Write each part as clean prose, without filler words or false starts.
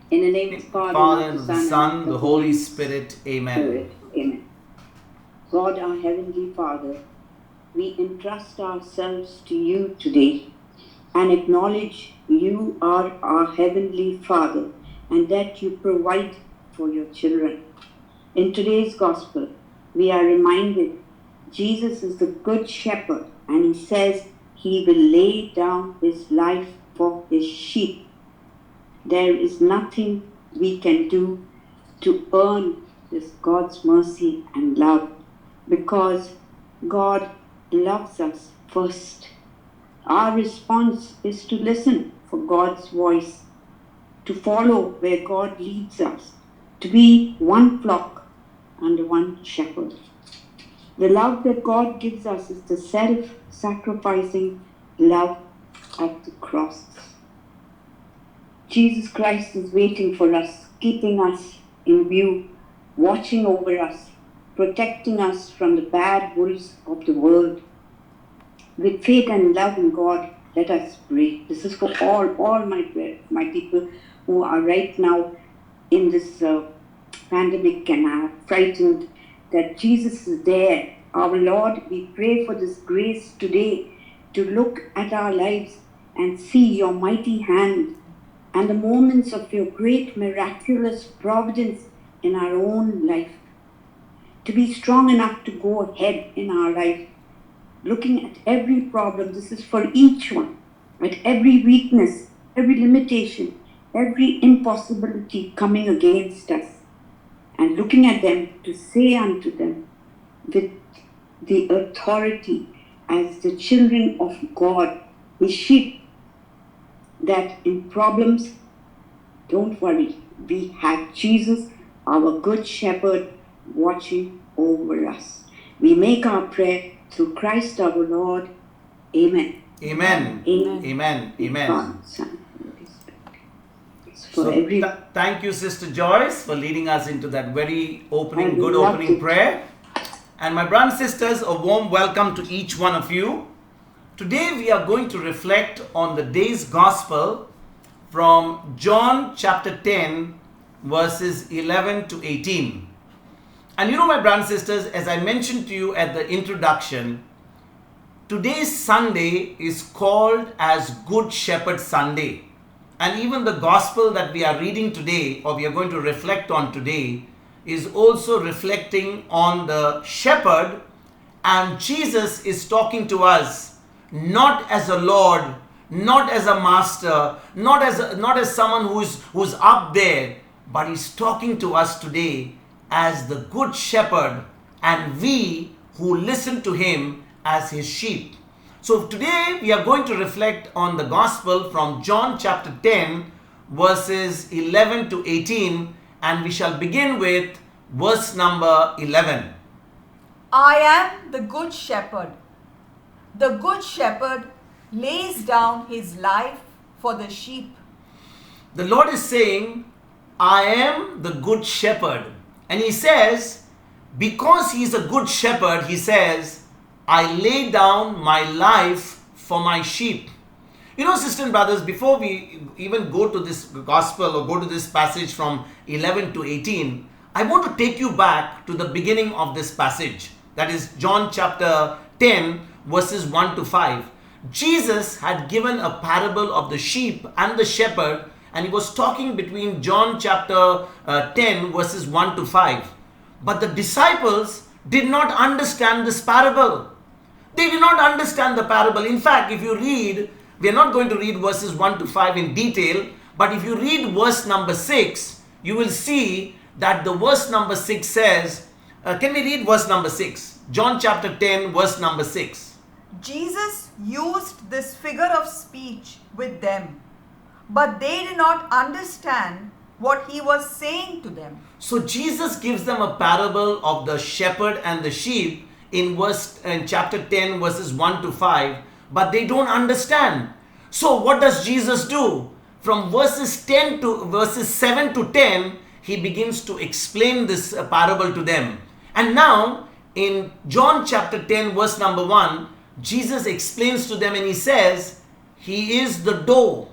In the name of the Father, Father, and and of of the the Son, Son, and of the the Holy Spirit. Amen. Spirit. Amen. God, our Heavenly Father, we entrust ourselves to you today and acknowledge you are our Heavenly Father and that you provide for your children. In today's Gospel, we are reminded Jesus is the Good Shepherd and he says he will lay down his life for his sheep. There is nothing we can do to earn this God's mercy and love because God loves us first. Our response is to listen for God's voice, to follow where God leads us, to be one flock under one shepherd. The love that God gives us is the self-sacrificing love of the cross. Jesus Christ is waiting for us, keeping us in view, watching over us, protecting us from the bad wolves of the world. With faith and love in God, let us pray. This is for all my people who are right now in this pandemic and are frightened that Jesus is there. Our Lord, we pray for this grace today to look at our lives and see your mighty hand and the moments of your great miraculous providence in our own life. To be strong enough to go ahead in our life, looking at every problem, this is for each one, at every weakness, every limitation, every impossibility coming against us, and looking at them to say unto them with the authority as the children of God, his sheep, that in problems, don't worry, we have Jesus, our good shepherd, watching over us. We make our prayer through Christ our Lord. Amen. Amen. Amen. Amen. Amen. Father, Son, and Holy Spirit. It's for So every. thank you, Sister Joyce, for leading us into that very I good loved opening it. prayer. And my brothers and sisters, a warm welcome to each one of you. Today we are going to reflect on the day's gospel from John chapter 10, verses 11 to 18. And you know, my brothers and sisters, as I mentioned to you at the introduction, today's Sunday is called as Good Shepherd Sunday. And even the gospel that we are reading today, or we are going to reflect on today, is also reflecting on the shepherd. And Jesus is talking to us not as a Lord, not as a master, not as someone who's up there, but he's talking to us today as the good shepherd, and we who listen to him as his sheep. So today we are going to reflect on the gospel from John chapter 10, verses 11 to 18, and we shall begin with verse number 11. I am the good shepherd. The good shepherd lays down his life for the sheep. The Lord is saying, I am the good shepherd. And he says, because he is a good shepherd, he says, I lay down my life for my sheep. You know, sisters and brothers, before we even go to this gospel or go to this passage from 11 to 18, I want to take you back to the beginning of this passage. That is John chapter 10, verses 1 to 5. Jesus had given a parable of the sheep and the shepherd, and he was talking between John chapter 10, verses 1 to 5. But the disciples did not understand this parable. They did not understand the parable. In fact, if you read, we are not going to read verses 1 to 5 in detail, but if you read verse number 6, you will see that the verse number 6 says, can we read verse number 6? John chapter 10, verse number 6. Jesus used this figure of speech with them, but they did not understand what he was saying to them. So Jesus gives them a parable of the shepherd and the sheep in chapter 10, verses 1 to 5, but they don't understand. So what does Jesus do? From verses 7 to 10, he begins to explain this parable to them. And now in John chapter 10, verse number 1, Jesus explains to them and he says, he is the door.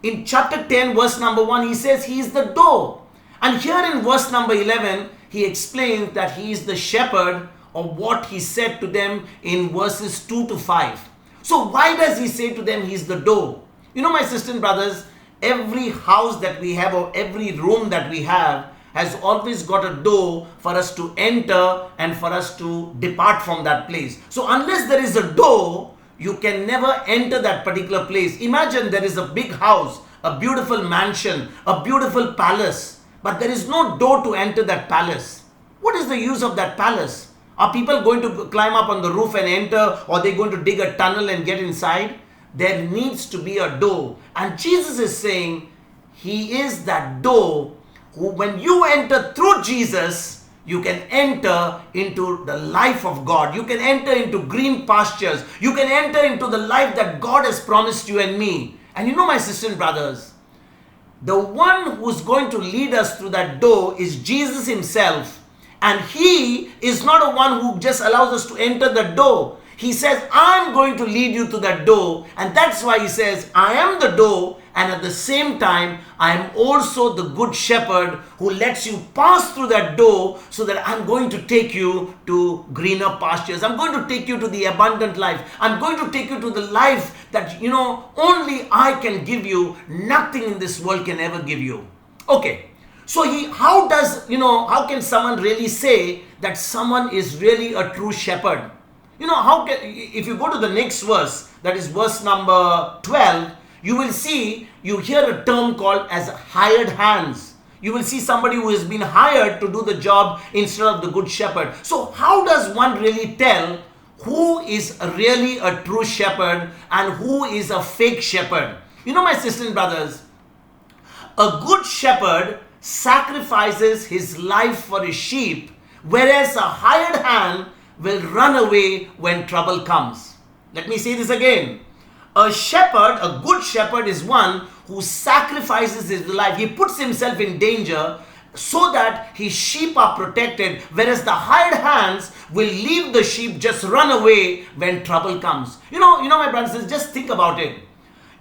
In chapter 10, verse number 1, he says he is the door. And here in verse number 11, he explains that he is the shepherd of what he said to them in verses 2 to 5. So why does he say to them he is the door? You know, my sisters and brothers, every house that we have or every room that we have has always got a door for us to enter and for us to depart from that place. So unless there is a door, you can never enter that particular place. Imagine there is a big house, a beautiful mansion, a beautiful palace, but there is no door to enter that palace. What is the use of that palace? Are people going to climb up on the roof and enter, or are they going to dig a tunnel and get inside? There needs to be a door. And Jesus is saying he is that door who, when you enter through Jesus, you can enter into the life of God. You can enter into green pastures. You can enter into the life that God has promised you and me. And you know, my sisters and brothers, the one who's going to lead us through that door is Jesus himself. And he is not a one who just allows us to enter the door. He says, I'm going to lead you to that door. And that's why he says, I am the door. And at the same time, I am also the good shepherd who lets you pass through that door, so that I'm going to take you to greener pastures. I'm going to take you to the abundant life. I'm going to take you to the life that, only I can give you. Nothing in this world can ever give you. Okay. So how can someone really say that someone is really a true shepherd? If you go to the next verse, that is verse number 12, you will see, you hear a term called as hired hands. You will see somebody who has been hired to do the job instead of the good shepherd. So how does one really tell who is really a true shepherd and who is a fake shepherd? My sisters and brothers, a good shepherd sacrifices his life for his sheep, whereas a hired hand will run away when trouble comes. Let me say this again. A good shepherd is one who sacrifices his life. He puts himself in danger so that his sheep are protected, whereas the hired hands will leave the sheep, just run away when trouble comes. My brothers, just think about it.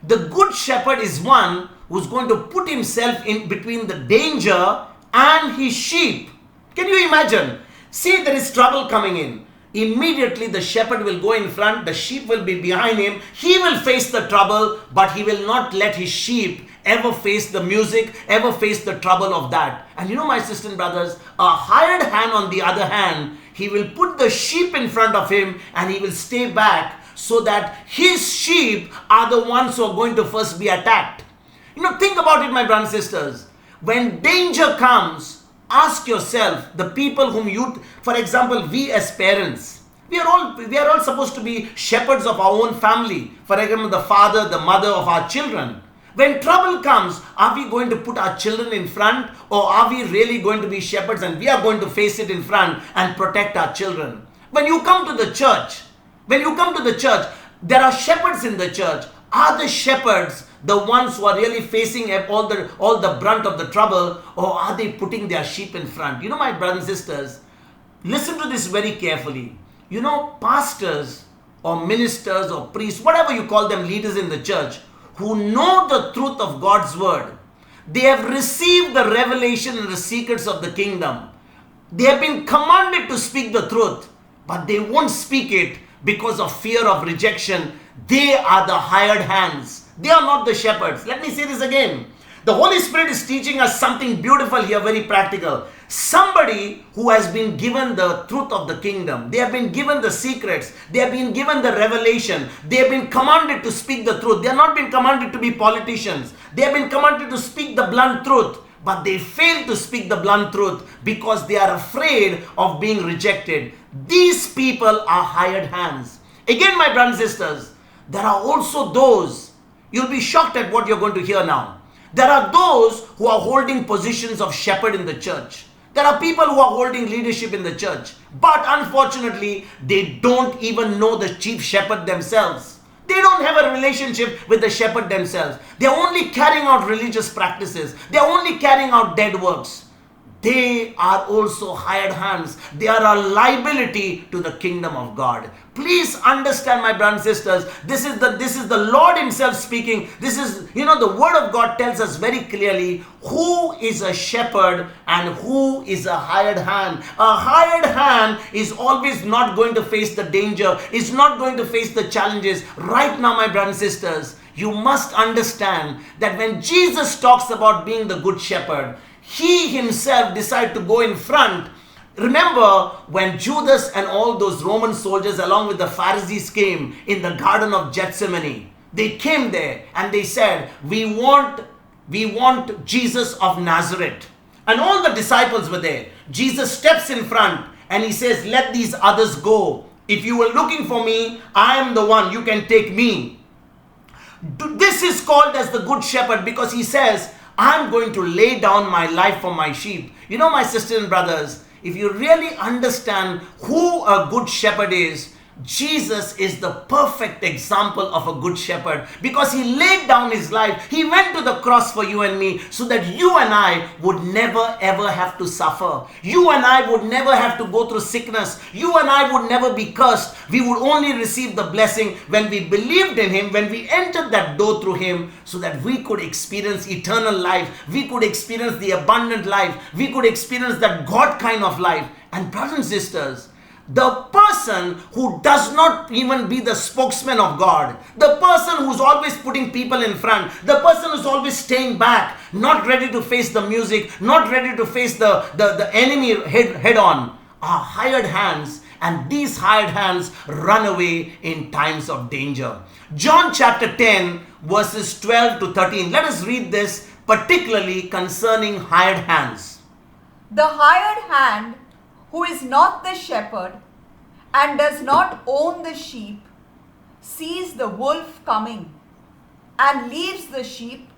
The good shepherd is one who's going to put himself in between the danger and his sheep. Can you imagine? See, there is trouble coming in. Immediately the shepherd will go in front, the sheep will be behind him. He will face the trouble, but he will not let his sheep ever face the music, ever face the trouble of that. And my sisters and brothers, a hired hand on the other hand, he will put the sheep in front of him and he will stay back, so that his sheep are the ones who are going to first be attacked. Think about it, my brothers and sisters. When danger comes, ask yourself, the people whom for example, we as parents, we are all supposed to be shepherds of our own family. For example, the father, the mother of our children. When trouble comes, are we going to put our children in front, or are we really going to be shepherds and we are going to face it in front and protect our children? When you come to the church, there are shepherds in the church. Are the shepherds the ones who are really facing all the brunt of the trouble, or are they putting their sheep in front? My brothers and sisters, listen to this very carefully. Pastors or ministers or priests, whatever you call them, leaders in the church, who know the truth of God's word, they have received the revelation and the secrets of the kingdom. They have been commanded to speak the truth, but they won't speak it because of fear of rejection. They are the hired hands. They are not the shepherds. Let me say this again. The Holy Spirit is teaching us something beautiful here, very practical. Somebody who has been given the truth of the kingdom. They have been given the secrets. They have been given the revelation. They have been commanded to speak the truth. They have not been commanded to be politicians. They have been commanded to speak the blunt truth. But they fail to speak the blunt truth because they are afraid of being rejected. These people are hired hands. Again, my brothers and sisters, there are also those, you'll be shocked at what you're going to hear now. There are those who are holding positions of shepherd in the church. There are people who are holding leadership in the church. But unfortunately, they don't even know the chief shepherd themselves. They don't have a relationship with the shepherd themselves. They're only carrying out religious practices. They're only carrying out dead works. they are also hired hands. They are a liability to the kingdom of God. Please understand, my brothers and sisters, this is the Lord himself speaking. This is, the word of God tells us very clearly who is a shepherd and who is a hired hand. A hired hand is always not going to face the danger, is not going to face the challenges. Right now, my brothers and sisters, you must understand that when Jesus talks about being the good shepherd, he himself decided to go in front. Remember when Judas and all those Roman soldiers along with the Pharisees came in the Garden of Gethsemane. They came there and they said, we want Jesus of Nazareth. And all the disciples were there. Jesus steps in front and he says, let these others go. If you were looking for me, I am the one. You can take me. This is called as the good shepherd because he says, I'm going to lay down my life for my sheep. My sisters and brothers, if you really understand who a good shepherd is, Jesus is the perfect example of a good shepherd because he laid down his life. He went to the cross for you and me so that you and I would never ever have to suffer. You and I would never have to go through sickness. You and I would never be cursed. We would only receive the blessing when we believed in him, when we entered that door through him, so that we could experience eternal life. We could experience the abundant life. We could experience that God kind of life. And brothers and sisters, the person who does not even be the spokesman of God, the person who's always putting people in front, the person who's always staying back, not ready to face the music, not ready to face the enemy head on, are hired hands, and these hired hands run away in times of danger. John chapter 10 verses 12 to 13. Let us read this, particularly concerning hired hands. The hired hand, who is not the shepherd and does not own the sheep, sees the wolf coming and leaves the sheep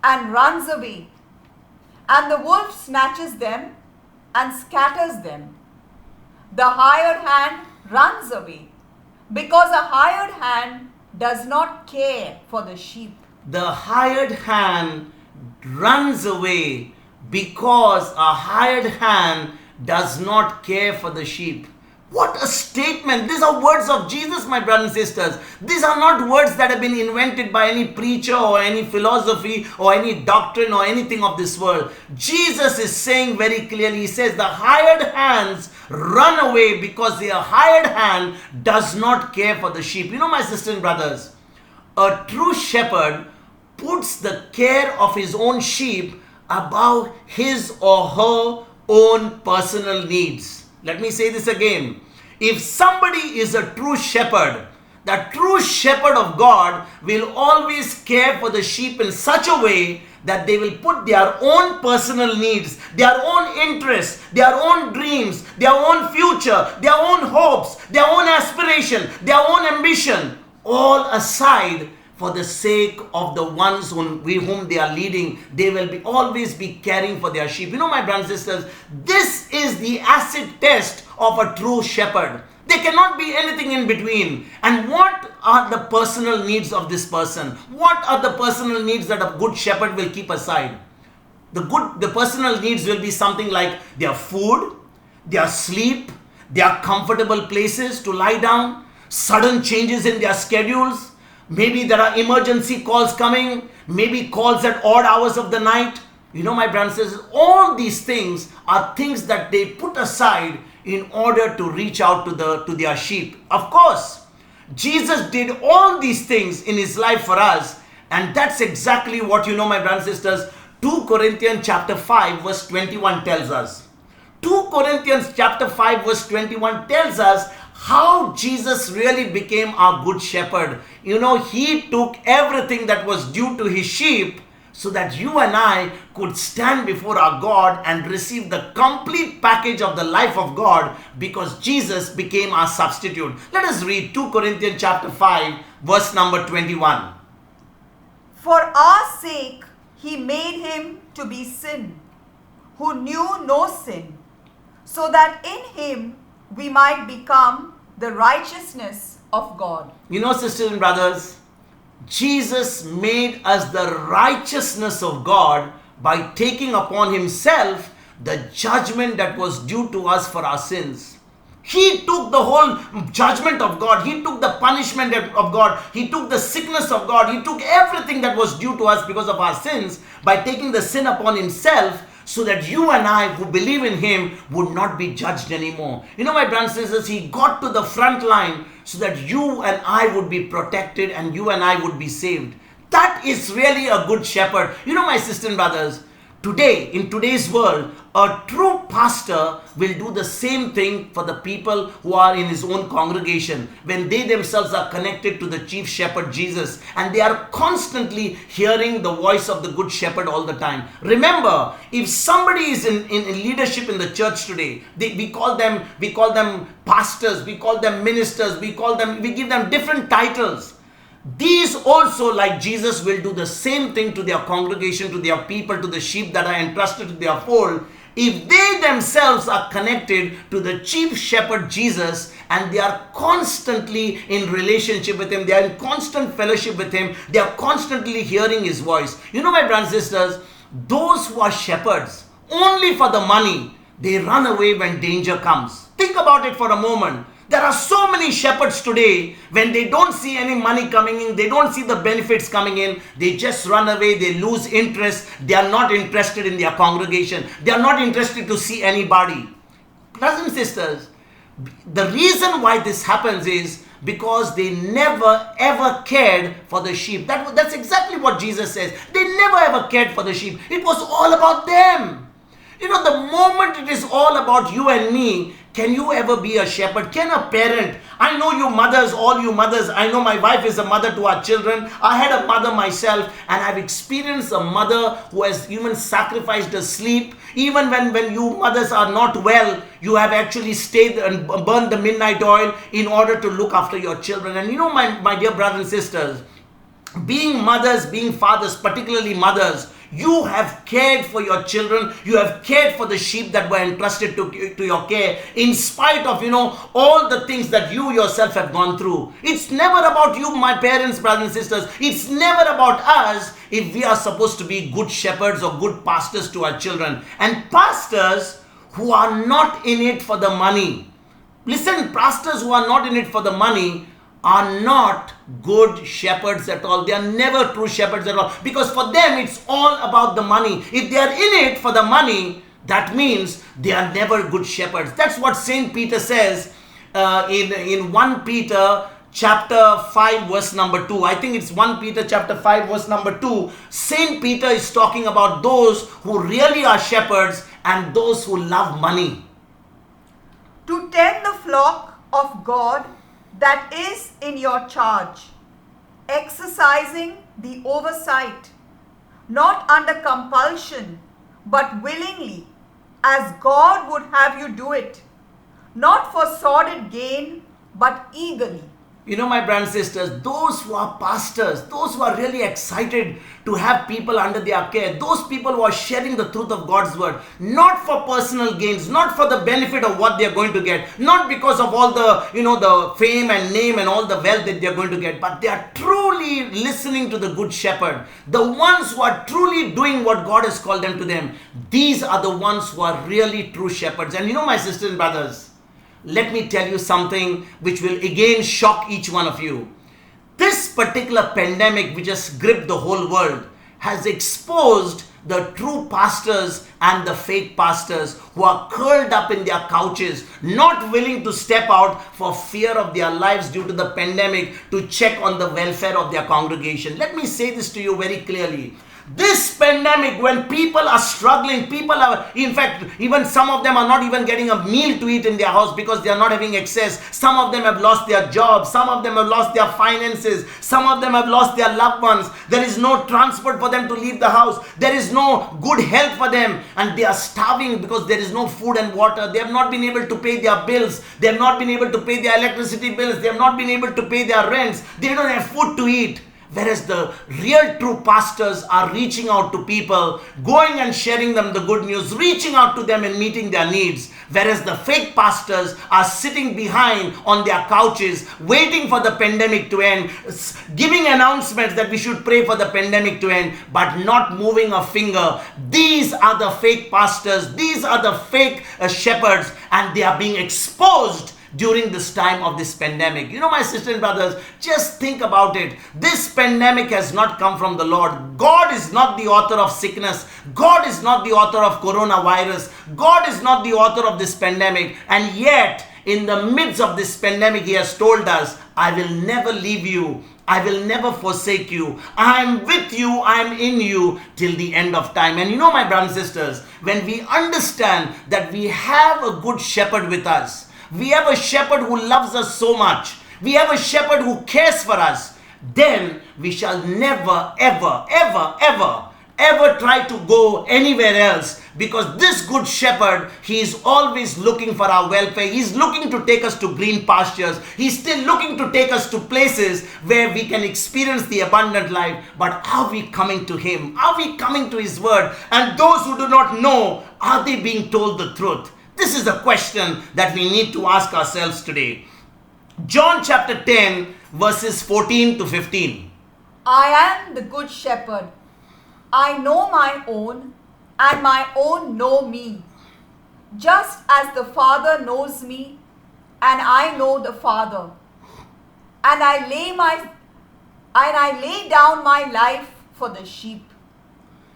and runs away. And the wolf snatches them and scatters them. The hired hand runs away because a hired hand does not care for the sheep. The hired hand runs away because a hired hand does not care for the sheep. What a statement. These are words of Jesus, my brothers and sisters. These are not words that have been invented by any preacher or any philosophy or any doctrine or anything of this world. Jesus is saying very clearly, he says the hired hands run away because the hired hand does not care for the sheep. My sisters and brothers, a true shepherd puts the care of his own sheep above his or her own personal needs. Let me say this again. If somebody is a true shepherd, the true shepherd of God will always care for the sheep in such a way that they will put their own personal needs, their own interests, their own dreams, their own future, their own hopes, their own aspiration, their own ambition, all aside for the sake of the ones whom they are leading. They will always be caring for their sheep. My brothers and sisters, this is the acid test of a true shepherd. There cannot be anything in between. And what are the personal needs of this person? What are the personal needs that a good shepherd will keep aside? The personal needs will be something like their food, their sleep, their comfortable places to lie down, sudden changes in their schedules. Maybe there are emergency calls coming, maybe calls at odd hours of the night. My brothers and sisters, all these things are things that they put aside in order to reach out to their sheep. Of course, Jesus did all these things in his life for us, and that's exactly what my brothers and sisters, 2 Corinthians chapter 5 verse 21 tells us. 2 Corinthians chapter 5 verse 21 tells us how Jesus really became our good shepherd. He took everything that was due to his sheep so that you and I could stand before our God and receive the complete package of the life of God because Jesus became our substitute. Let us read 2 Corinthians chapter 5 verse number 21. For our sake he made him to be sin, who knew no sin, so that in him we might become the righteousness of God. Sisters and brothers, Jesus made us the righteousness of God by taking upon himself the judgment that was due to us for our sins. He took the whole judgment of God. He took the punishment of God. He took the sickness of God. He took everything that was due to us because of our sins by taking the sin upon himself, so that you and I who believe in him would not be judged anymore. You know, my brothers and sisters, he got to the front line so that you and I would be protected and you and I would be saved. That is really a good shepherd. You know, my sisters and brothers, today, in today's world, a true pastor will do the same thing for the people who are in his own congregation when they themselves are connected to the chief shepherd Jesus, and they are constantly hearing the voice of the good shepherd all the time. Remember, if somebody is in leadership in the church today, we call them pastors, we call them ministers, we give them different titles. These also, like Jesus, will do the same thing to their congregation, to their people, to the sheep that are entrusted to their fold. If they themselves are connected to the chief shepherd Jesus and they are constantly in relationship with him, they are in constant fellowship with him, they are constantly hearing his voice. You know, my brothers and sisters, those who are shepherds only for the money, they run away when danger comes. Think about it for a moment. There are so many shepherds today, when they don't see any money coming in, they don't see the benefits coming in, they just run away, they lose interest, they are not interested in their congregation, they are not interested to see anybody. Brothers and sisters, the reason why this happens is because they never ever cared for the sheep. That's exactly what Jesus says. They never ever cared for the sheep. It was all about them. You know, the moment it is all about you and me, can you ever be a shepherd? Can a parent? I know you mothers, all you mothers. I know my wife is a mother to our children. I had a mother myself, and I've experienced a mother who has even sacrificed her sleep. Even when you mothers are not well, you have actually stayed and burned the midnight oil in order to look after your children. And you know, my dear brothers and sisters, being mothers, being fathers, particularly mothers, you have cared for your children. You have cared for the sheep that were entrusted to your care, in spite of, all the things that you yourself have gone through. It's never about you, my parents, brothers and sisters. It's never about us if we are supposed to be good shepherds or good pastors to our children. And pastors who are not in it for the money. Listen, pastors who are not in it for the money are not good shepherds at all. They are never true shepherds at all, because for them it's all about the money. If they are in it for the money, that means they are never good shepherds. That's what Saint Peter says in 1 Peter chapter 5 verse number 2. I think it's 1 Peter chapter 5 verse number 2. Saint Peter is talking about those who really are shepherds and those who love money. To tend the flock of God that is in your charge, exercising the oversight, not under compulsion, but willingly, as God would have you do it, not for sordid gain, but eagerly. You know, my brothers and sisters, those who are pastors, those who are really excited to have people under their care, those people who are sharing the truth of God's word, not for personal gains, not for the benefit of what they are going to get, not because of all the, the fame and name and all the wealth that they are going to get, but they are truly listening to the good shepherd. The ones who are truly doing what God has called them to them, these are the ones who are really true shepherds. And my sisters and brothers, let me tell you something which will again shock each one of you. This particular pandemic which has gripped the whole world has exposed the true pastors and the fake pastors who are curled up in their couches, not willing to step out for fear of their lives due to the pandemic to check on the welfare of their congregation. Let me say this to you very clearly. This pandemic, when people are struggling, in fact, even some of them are not even getting a meal to eat in their house because they are not having access. Some of them have lost their jobs. Some of them have lost their finances. Some of them have lost their loved ones. There is no transport for them to leave the house. There is no good health for them. And they are starving because there is no food and water. They have not been able to pay their bills. They have not been able to pay their electricity bills. They have not been able to pay their rents. They don't have food to eat. Whereas the real true pastors are reaching out to people, going and sharing them the good news, reaching out to them and meeting their needs. Whereas the fake pastors are sitting behind on their couches, waiting for the pandemic to end, giving announcements that we should pray for the pandemic to end, but not moving a finger. These are the fake pastors. These are the fake shepherds, and they are being exposed during this time of this pandemic. You know, my sisters and brothers, just think about it. This pandemic has not come from the Lord. God is not the author of sickness. God is not the author of coronavirus. God is not the author of this pandemic. And yet, in the midst of this pandemic, He has told us, I will never leave you. I will never forsake you. I am with you. I am in you till the end of time. And you know, my brothers and sisters, when we understand that we have a good shepherd with us, we have a shepherd who loves us so much, we have a shepherd who cares for us, then we shall never, ever, ever, ever, ever try to go anywhere else, because this good shepherd, he is always looking for our welfare. He's looking to take us to green pastures. He's still looking to take us to places where we can experience the abundant life. But are we coming to Him? Are we coming to His word? And those who do not know, are they being told the truth? This is a question that we need to ask ourselves today. John chapter 10 verses 14 to 15. I am the good shepherd. I know my own, and my own know me. Just as the Father knows me, and I know the Father. And I lay down my life for the sheep.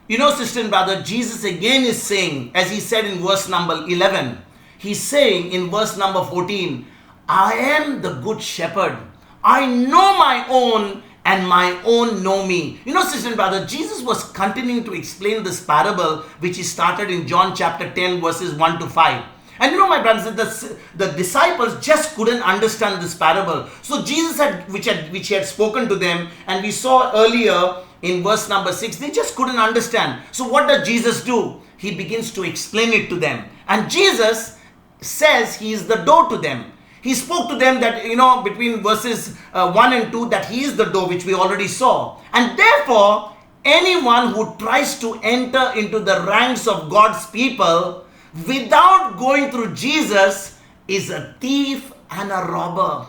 You know, sister and brother, Jesus again is saying, as He said in verse number 11, He's saying in verse number 14, I am the good shepherd. I know my own, and my own know me. You know, sister and brother, Jesus was continuing to explain this parable, which He started in John chapter 10 verses 1 to 5. And you know, my brothers, the disciples just couldn't understand this parable. So Jesus which He had spoken to them, and we saw earlier in verse number 6, they just couldn't understand. So what does Jesus do? He begins to explain it to them. And Jesus says He is the door to them. He spoke to them that, you know, between verses 1 and 2, that He is the door, which we already saw. And therefore, anyone who tries to enter into the ranks of God's people without going through Jesus is a thief and a robber.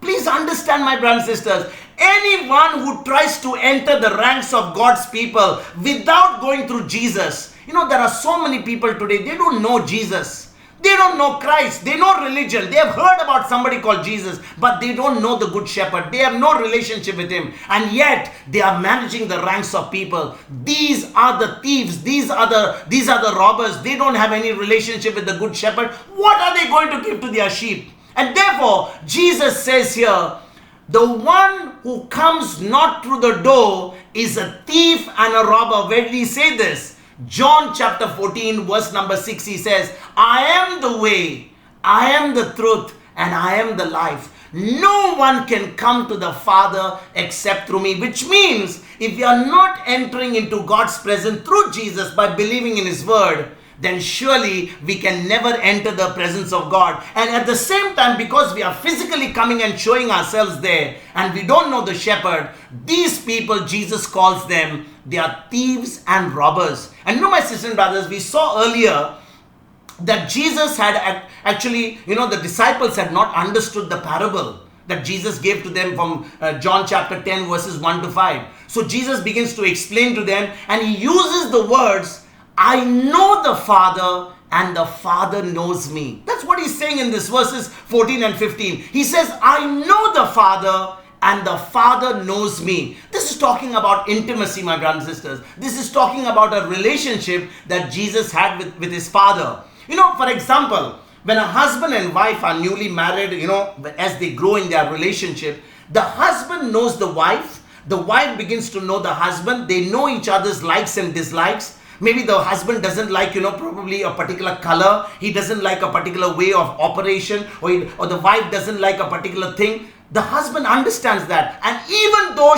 Please understand, my brothers and sisters, anyone who tries to enter the ranks of God's people without going through Jesus, you know, there are so many people today, they don't know Jesus. They don't know Christ. They know religion. They have heard about somebody called Jesus, but they don't know the good shepherd. They have no relationship with Him. And yet they are managing the ranks of people. These are the thieves. These are the robbers. They don't have any relationship with the good shepherd. What are they going to give to their sheep? And therefore, Jesus says here, the one who comes not through the door is a thief and a robber. Where did He say this? John chapter 14 verse number 6, He says, I am the way, I am the truth, and I am the life. No one can come to the Father except through me. Which means, if you are not entering into God's presence through Jesus by believing in His word, then surely we can never enter the presence of God. And at the same time, because we are physically coming and showing ourselves there, and we don't know the shepherd, these people, Jesus calls them, they are thieves and robbers. And you know, my sisters and brothers, we saw earlier that Jesus had actually, you know, the disciples had not understood the parable that Jesus gave to them from John chapter 10 verses 1 to 5. So Jesus begins to explain to them, and He uses the words, I know the Father, and the Father knows me. That's what He's saying in this verses 14 and 15. He says, I know the Father, and the Father knows me. This is talking about intimacy, my brothers and sisters. This is talking about a relationship that Jesus had with His Father. You know, for example, when a husband and wife are newly married, you know, as they grow in their relationship, the husband knows the wife begins to know the husband. They know each other's likes and dislikes. Maybe the husband doesn't like, you know, probably a particular color. He doesn't like a particular way of operation, or the wife doesn't like a particular thing. The husband understands that. And even though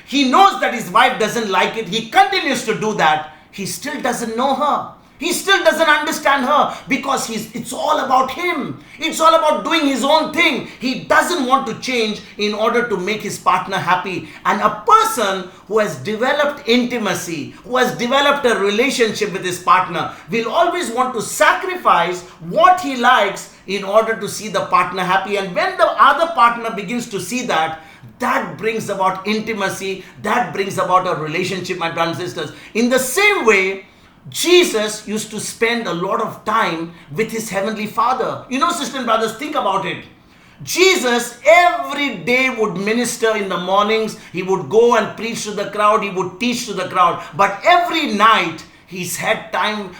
he knows that his wife doesn't like it, he continues to do that. He still doesn't know her. He still doesn't understand her because it's all about him. It's all about doing his own thing. He doesn't want to change in order to make his partner happy. And a person who has developed intimacy, who has developed a relationship with his partner, will always want to sacrifice what he likes in order to see the partner happy. And when the other partner begins to see that, that brings about intimacy, that brings about a relationship, my brothers and sisters. In the same way, Jesus used to spend a lot of time with his heavenly Father. You know, sisters and brothers, think about it. Jesus every day would minister in the mornings. He would go and preach to the crowd. He would teach to the crowd. But every night, he spent time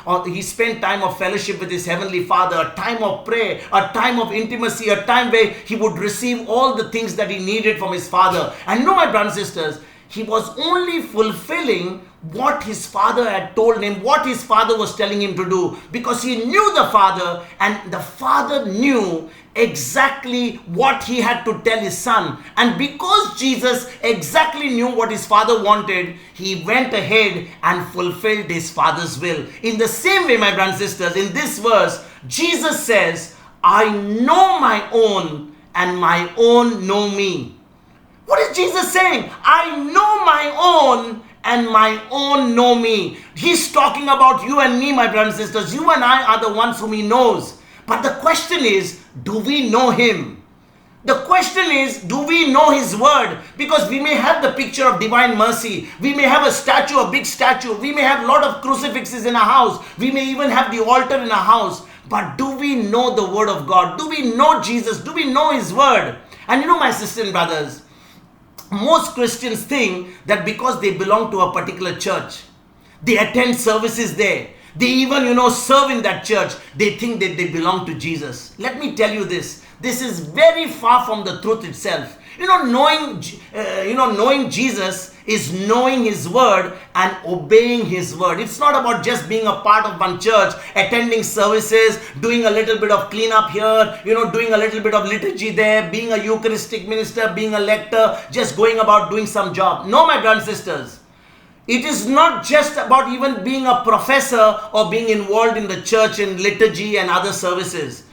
of fellowship with his heavenly Father, a time of prayer, a time of intimacy, a time where he would receive all the things that he needed from his Father. And you know, my brothers and sisters, he was only fulfilling what his Father had told him, what his Father was telling him to do, because he knew the Father, and the Father knew exactly what he had to tell his Son. And because Jesus exactly knew what his Father wanted, he went ahead and fulfilled his Father's will. In the same way, my brothers and sisters, in this verse, Jesus says, I know my own, and my own know me. What is Jesus saying? I know my own, and my own know me. He's talking about you and me, my brothers and sisters. You and I are the ones whom he knows. But the question is, do we know him? The question is, do we know his word? Because we may have the picture of divine mercy. We may have a statue, a big statue. We may have a lot of crucifixes in our house. We may even have the altar in our house. But do we know the word of God? Do we know Jesus? Do we know his word? And you know, my sisters and brothers, most Christians think that because they belong to a particular church, they attend services there, they even, serve in that church, they think that they belong to Jesus. Let me tell you this. This is very far from the truth itself. Knowing Jesus is knowing his word and obeying his word. It's not about just being a part of one church, attending services, doing a little bit of cleanup here, doing a little bit of liturgy there, being a Eucharistic minister, being a lector, just going about doing some job. No, my brothers and sisters. It is not just about even being a professor or being involved in the church in liturgy and other services.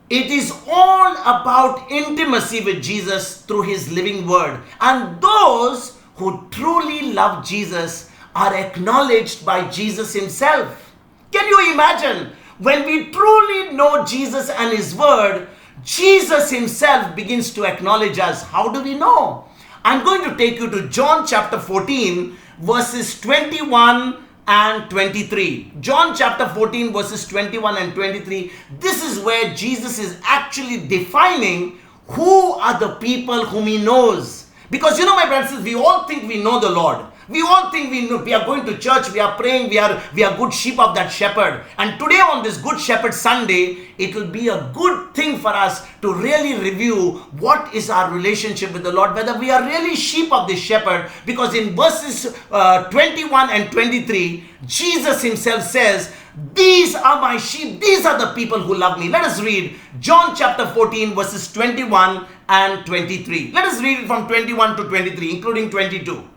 It is all about intimacy with Jesus through his living word. And those who truly love Jesus are acknowledged by Jesus himself. Can you imagine? When we truly know Jesus and his word, Jesus himself begins to acknowledge us. How do we know? I'm going to take you to John chapter 14, verses 21 and 23. John chapter 14 verses 21 and 23. This is where Jesus is actually defining who are the people whom he knows. Because my brothers, we all think we know the Lord. We all think we know. We are going to church, we are praying, we are good sheep of that shepherd. And today on this Good Shepherd Sunday, it will be a good thing for us to really review what is our relationship with the Lord, whether we are really sheep of this shepherd. Because in verses 21 and 23, Jesus himself says, these are my sheep, these are the people who love me. Let us read John chapter 14 verses 21 and 23. Let us read it from 21 to 23, including 22.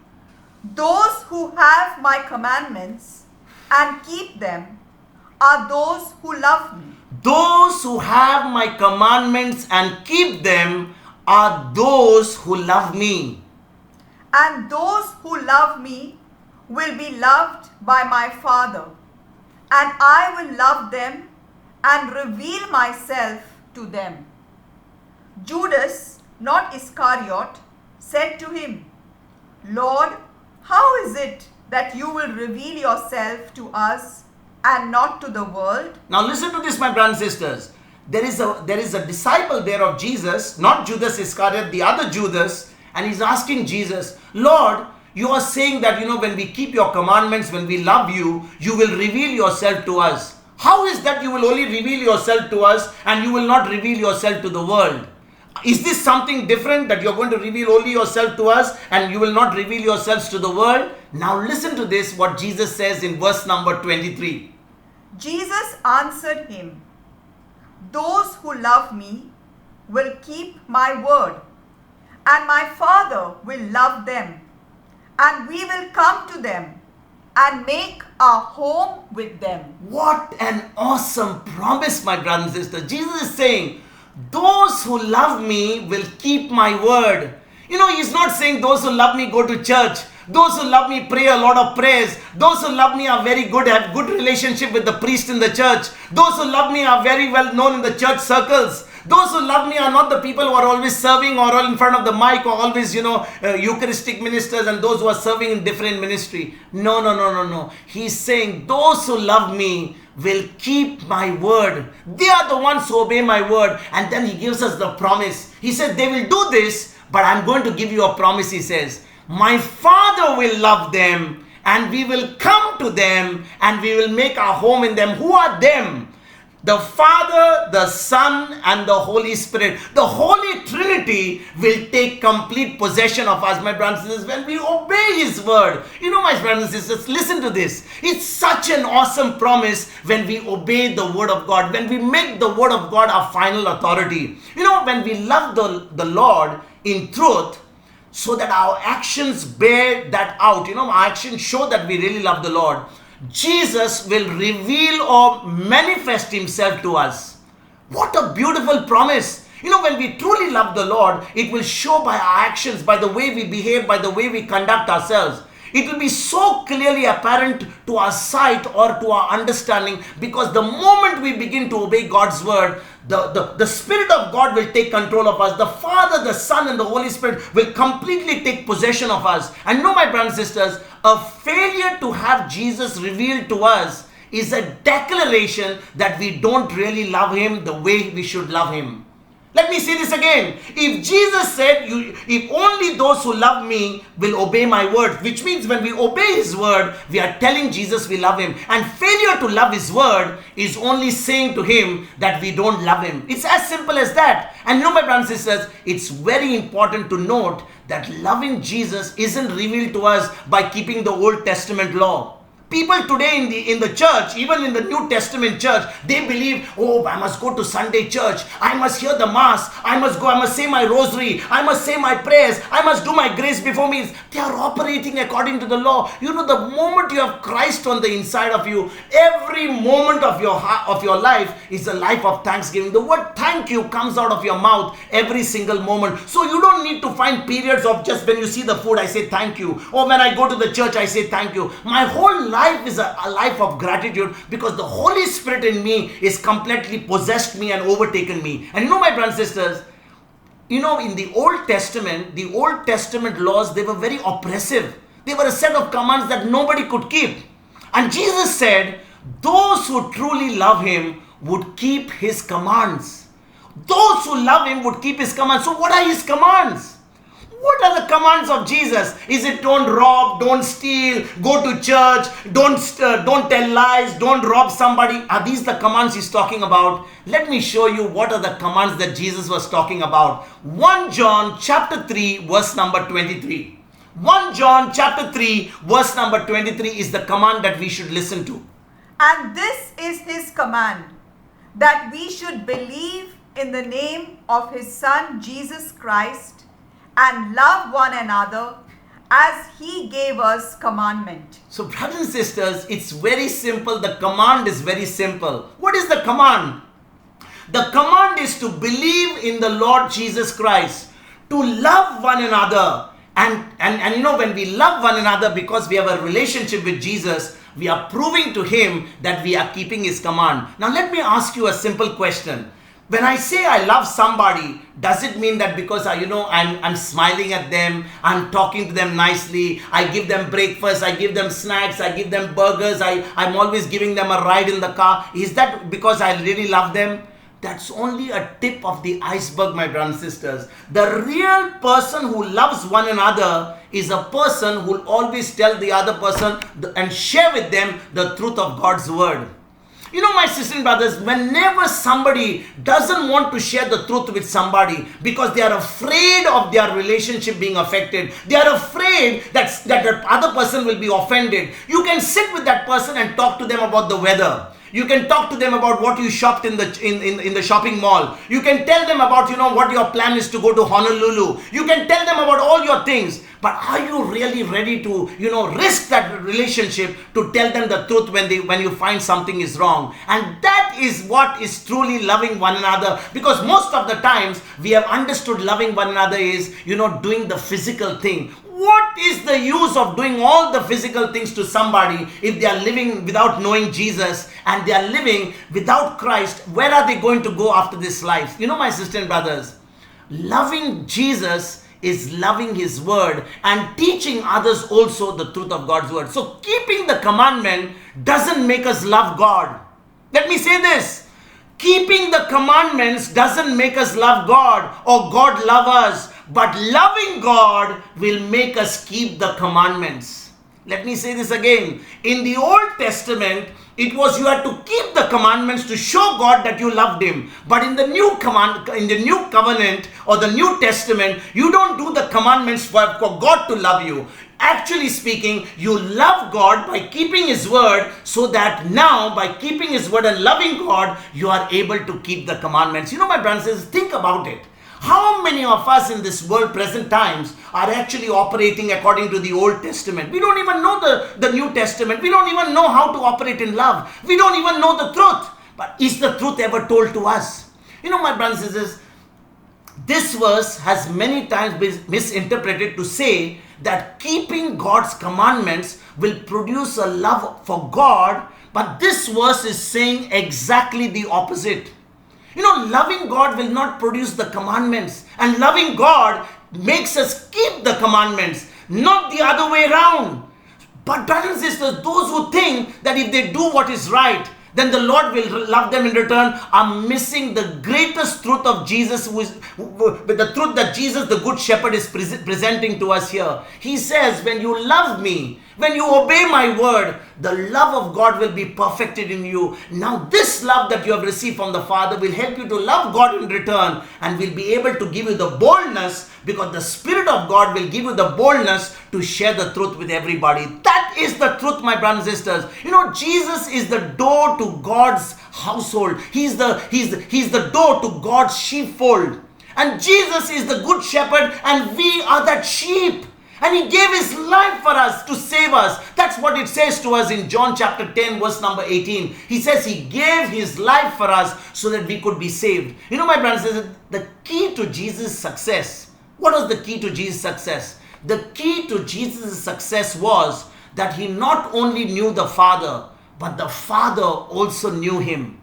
Those who have my commandments and keep them are those who love me. Those who have my commandments and keep them are those who love me. And those who love me will be loved by my Father. And I will love them and reveal myself to them. Judas, not Iscariot, said to him, Lord, how is it that you will reveal yourself to us and not to the world? Now listen to this, my brothers and sisters. There is a disciple there of Jesus, not Judas Iscariot, the other Judas, and he's asking Jesus, Lord, you are saying that, when we keep your commandments, when we love you, you will reveal yourself to us. How is that you will only reveal yourself to us and you will not reveal yourself to the world? Is this something different, that you're going to reveal only yourself to us and you will not reveal yourselves to the world? Now listen to this, what Jesus says in verse number 23. Jesus answered him, those who love me will keep my word, and my Father will love them, and we will come to them and make our home with them. What an awesome promise, my brothers and sisters. Jesus is saying, those who love me will keep my word. You know, he's not saying those who love me go to church. Those who love me pray a lot of prayers. Those who love me are very good, have good relationship with the priest in the church. Those who love me are very well known in the church circles. Those who love me are not the people who are always serving or all in front of the mic or always, Eucharistic ministers and those who are serving in different ministry. No. He's saying those who love me will keep my word. They are the ones who obey my word. And then he gives us the promise. He said they will do this, but I'm going to give you a promise, he says. My Father will love them and we will come to them and we will make our home in them. Who are them? The Father, the Son, and the Holy Spirit. The Holy Trinity will take complete possession of us, my brothers and sisters, when we obey His word. You know, my brothers and sisters, listen to this. It's such an awesome promise when we obey the word of God, when we make the word of God our final authority. You know, when we love the Lord in truth, so that our actions bear that out. You know, our actions show that we really love the Lord. Jesus will reveal or manifest Himself to us. What a beautiful promise. You know, when we truly love the Lord, it will show by our actions, by the way we behave, by the way we conduct ourselves. It will be so clearly apparent to our sight or to our understanding, because the moment we begin to obey God's word, the Spirit of God will take control of us. The Father, the Son, and the Holy Spirit will completely take possession of us. And know, my brothers and sisters, a failure to have Jesus revealed to us is a declaration that we don't really love Him the way we should love Him. Let me say this again. If Jesus said, if only those who love me will obey my word, which means when we obey His word, we are telling Jesus we love Him. And failure to love His word is only saying to Him that we don't love Him. It's as simple as that. And you know, my brothers and sisters, it's very important to note that loving Jesus isn't revealed to us by keeping the Old Testament law. People today in the church, even in the New Testament church, they believe, oh, I must go to Sunday church. I must hear the mass. I must say my rosary. I must say my prayers. I must do my grace before meals. They are operating according to the law. You know, the moment you have Christ on the inside of you, every moment of your life is a life of thanksgiving. The word thank you comes out of your mouth every single moment. So you don't need to find periods of just when you see the food, I say thank you. Or when I go to the church, I say thank you. My whole life is a life of gratitude, because the Holy Spirit in me is completely possessed me and overtaken me. And you know, my brothers and sisters, you know, in the Old Testament laws, they were very oppressive. They were a set of commands that nobody could keep. And Jesus said, those who truly love Him would keep His commands. Those who love Him would keep His commands. So what are His commands? What are the commands of Jesus? Is it don't rob, don't steal, go to church, don't tell lies, don't rob somebody? Are these the commands He's talking about? Let me show you what are the commands that Jesus was talking about. 1 John chapter 3 verse number 23. 1 John chapter 3 verse number 23 is the command that we should listen to. And this is His command, that we should believe in the name of His Son Jesus Christ and love one another as He gave us commandment. So brothers and sisters, it's very simple. The command is very simple. What is the command? The command is to believe in the Lord Jesus Christ, to love one another. And you know, when we love one another because we have a relationship with Jesus, we are proving to Him that we are keeping His command. Now let me ask you a simple question. When I say I love somebody, does it mean that because I'm smiling at them, I'm talking to them nicely, I give them breakfast, I give them snacks, I give them burgers, I'm always giving them a ride in the car? Is that because I really love them? That's only a tip of the iceberg, my brothers and sisters. The real person who loves one another is a person who will always tell the other person and share with them the truth of God's word. You know, my sisters and brothers, whenever somebody doesn't want to share the truth with somebody because they are afraid of their relationship being affected, they are afraid that the other person will be offended, you can sit with that person and talk to them about the weather. You can talk to them about what you shopped in the shopping mall. You can tell them about, what your plan is to go to Honolulu. You can tell them about all your things. But are you really ready to, risk that relationship to tell them the truth when you find something is wrong? And that is what is truly loving one another. Because most of the times we have understood loving one another is, doing the physical thing. What is the use of doing all the physical things to somebody if they are living without knowing Jesus and they are living without Christ? Where are they going to go after this life? My sisters and brothers, loving Jesus is loving His word and teaching others also the truth of God's word. So keeping the commandment doesn't make us love God. Let me say this. Keeping the commandments doesn't make us love God or God love us. But loving God will make us keep the commandments. Let me say this again. In the Old Testament, it was you had to keep the commandments to show God that you loved Him. But in the new covenant or the New Testament, you don't do the commandments for God to love you. Actually speaking, you love God by keeping His word, so that now by keeping His word and loving God, you are able to keep the commandments. My brothers and sisters, think about it. How many of us in this world present times are actually operating according to the Old Testament? We don't even know the New Testament. We don't even know how to operate in love. We don't even know the truth. But is the truth ever told to us? My brothers and sisters, this verse has many times been misinterpreted to say that keeping God's commandments will produce a love for God. But this verse is saying exactly the opposite. Loving God will not produce the commandments, and loving God makes us keep the commandments, not the other way around. But brothers and sisters, those who think that if they do what is right, then the Lord will love them in return, are missing the greatest truth of Jesus, the truth that Jesus, the Good Shepherd, is presenting to us here. He says, when you love me, when you obey my word, the love of God will be perfected in you. Now this love that you have received from the Father will help you to love God in return, and will be able to give you the boldness, because the Spirit of God will give you the boldness to share the truth with everybody. That is the truth, my brothers and sisters. Jesus is the door to God's household. He's the door to God's sheepfold. And Jesus is the Good Shepherd, and we are that sheep. And He gave His life for us to save us. That's what it says to us in John chapter 10 verse number 18. He says He gave His life for us so that we could be saved. My brothers and sisters, the key to Jesus' success. What was the key to Jesus' success? The key to Jesus' success was that He not only knew the Father, but the Father also knew Him.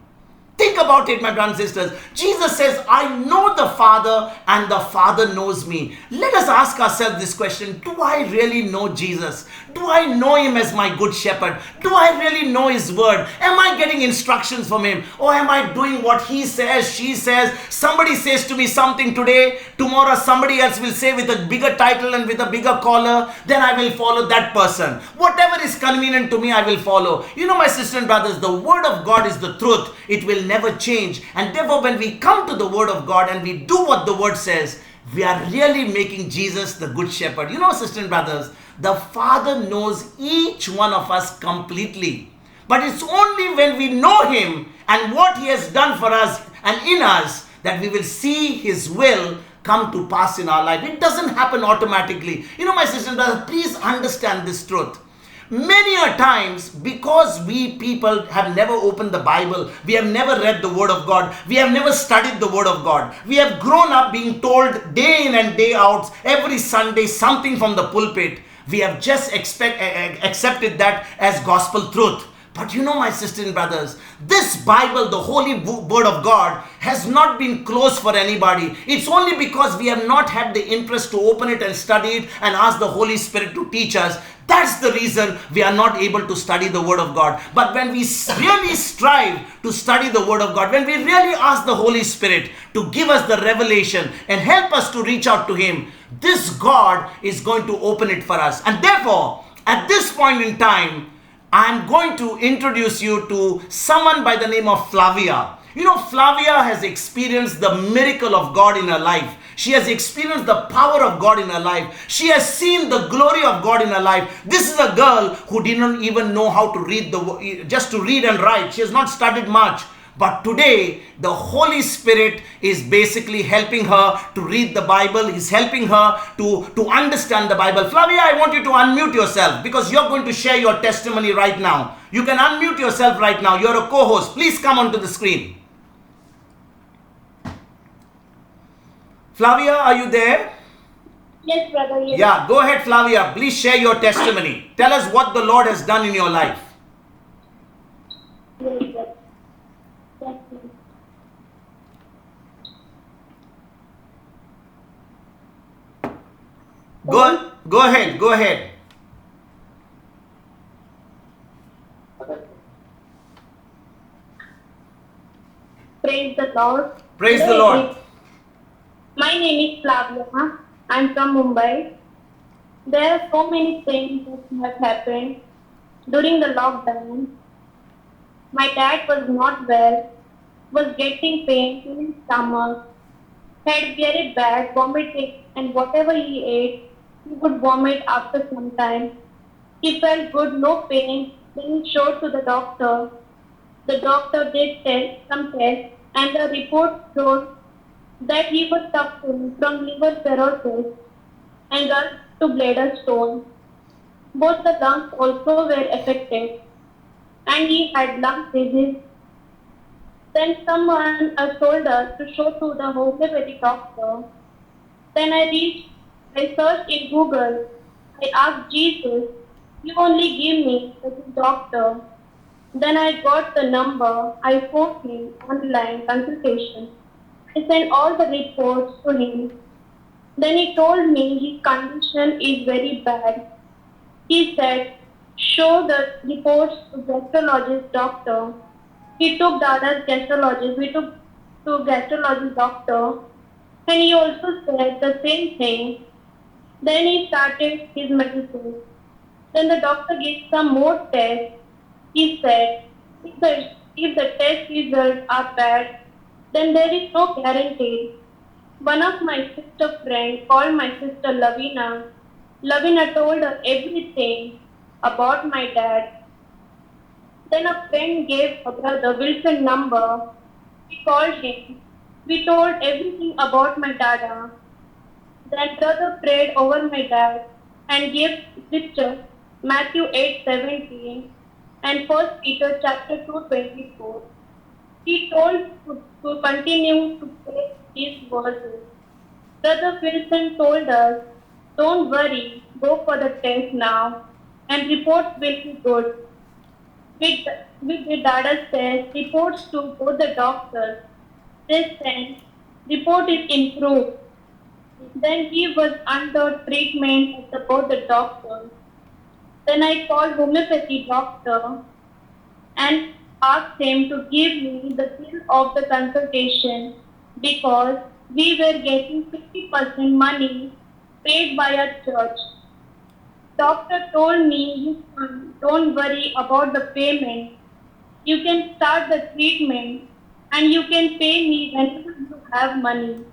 Think about it, my brothers and sisters. Jesus says, I know the Father and the Father knows me. Let us ask ourselves this question. Do I really know Jesus? Do I know Him as my Good Shepherd? Do I really know His word? Am I getting instructions from Him? Or am I doing what He says, she says? Somebody says to me something today, tomorrow somebody else will say with a bigger title and with a bigger collar, then I will follow that person. Whatever is convenient to me, I will follow. My sisters and brothers, the word of God is the truth. It will never change. And therefore, when we come to the word of God and we do what the word says, we are really making Jesus the Good Shepherd. Sisters and brothers, the Father knows each one of us completely. But it's only when we know Him and what He has done for us and in us that we will see His will come to pass in our life. It doesn't happen automatically. My sisters and brothers, please understand this truth. Many a times, because we people have never opened the Bible, we have never read the Word of God, we have never studied the Word of God, we have grown up being told day in and day out, every Sunday, something from the pulpit. We have just accepted that as gospel truth. But my sisters and brothers, this Bible, the holy word of God, has not been closed for anybody. It's only because we have not had the interest to open it and study it and ask the Holy Spirit to teach us. That's the reason we are not able to study the word of God. But when we really strive to study the word of God, when we really ask the Holy Spirit to give us the revelation and help us to reach out to Him, this God is going to open it for us. And therefore, at this point in time, I'm going to introduce you to someone by the name of Flavia. Flavia has experienced the miracle of God in her life. She has experienced the power of God in her life. She has seen the glory of God in her life. This is a girl who didn't even know how to read just to read and write. She has not studied much. But today, the Holy Spirit is basically helping her to read the Bible, is helping her to understand the Bible. Flavia, I want you to unmute yourself because you're going to share your testimony right now. You can unmute yourself right now. You're a co-host. Please come onto the screen. Flavia, are you there? Yes, brother. Yes. Yeah, go ahead, Flavia. Please share your testimony. Tell us what the Lord has done in your life. Yes, sir. Yes, sir. Go ahead. Go ahead. Praise the Lord. Praise the Hello, Lord. my name is Flavia. I'm from Mumbai. There are so many things that have happened during the lockdown. My dad was not well, was getting pain in his stomach, had very bad vomiting, and whatever he ate, he would vomit after some time. He felt good, no pain. Then he showed to the doctor. The doctor did some tests, and the report showed that he was suffering from liver cirrhosis and to bladder stone. Both the lungs also were affected, and he had lung disease. Then someone told us to show to the homeopathic doctor. Then I searched in Google. I asked Jesus, you only give me the doctor. Then I got the number. I phoned him online consultation. I sent all the reports to him. Then he told me his condition is very bad. He said, show the reports to gastrologist doctor. He took Dada's gastrologist. We took to gastrologist doctor, and he also said the same thing. Then he started his medicine. Then the doctor gave some more tests. He said, if the test results are bad, then there is no guarantee. One of my sister friends called my sister Lavina. Lavina told her everything about my dad. Then a friend gave a brother Wilson number. We called him. We told everything about my dada. Then brother prayed over my dad and gave scripture Matthew 8:17 and 1 Peter chapter 2:24. He told to continue to pray these verses. Brother Wilson told us, don't worry, go for the test now and reports will be good. With the data test, reports to both the doctors. They said, report is improved. Then he was under treatment at both the doctors. Then I called homeopathy doctor and asked him to give me the bill of the consultation because we were getting 50% money paid by a church. Doctor told me, don't worry about the payment. You can start the treatment and you can pay me whenever you have money.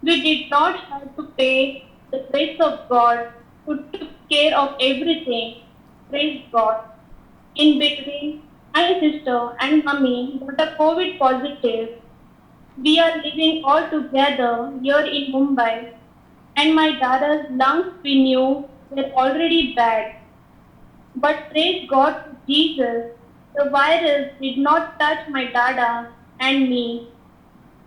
We did not have to pay. The grace of God who took care of everything. Praise God. In between, my sister and mummy got a COVID positive. We are living all together here in Mumbai, and my dada's lungs we knew were already bad. But praise God to Jesus, the virus did not touch my dada and me.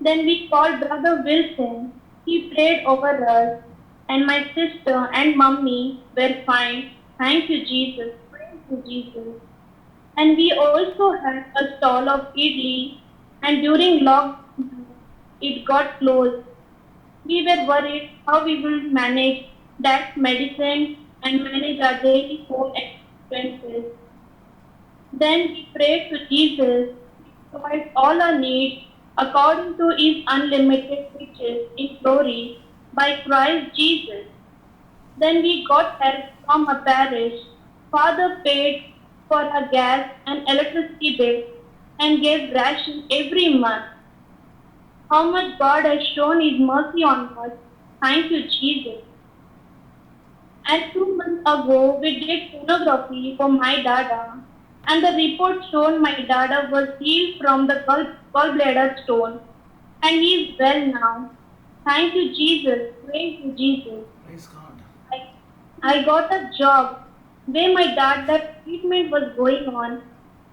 Then we called Brother Wilson. He prayed over us, and my sister and mummy were fine. Thank you, Jesus. Praise you, Jesus. And we also had a stall of idli, and during lockdown, it got closed. We were worried how we will manage that medicine and manage our daily food expenses. Then we prayed to Jesus to provide all our needs according to his unlimited riches in glory by Christ Jesus. Then we got help from a parish. Father paid for our gas and electricity bill and gave ration every month. How much God has shown his mercy on us. Thank you, Jesus. And 2 months ago, we did sonography for my dada, and the report showed my dad was healed from the gallbladder stone, and he is well now. Thank you, Jesus. Praise you, Jesus. Praise God. I got a job where my dad's treatment was going on.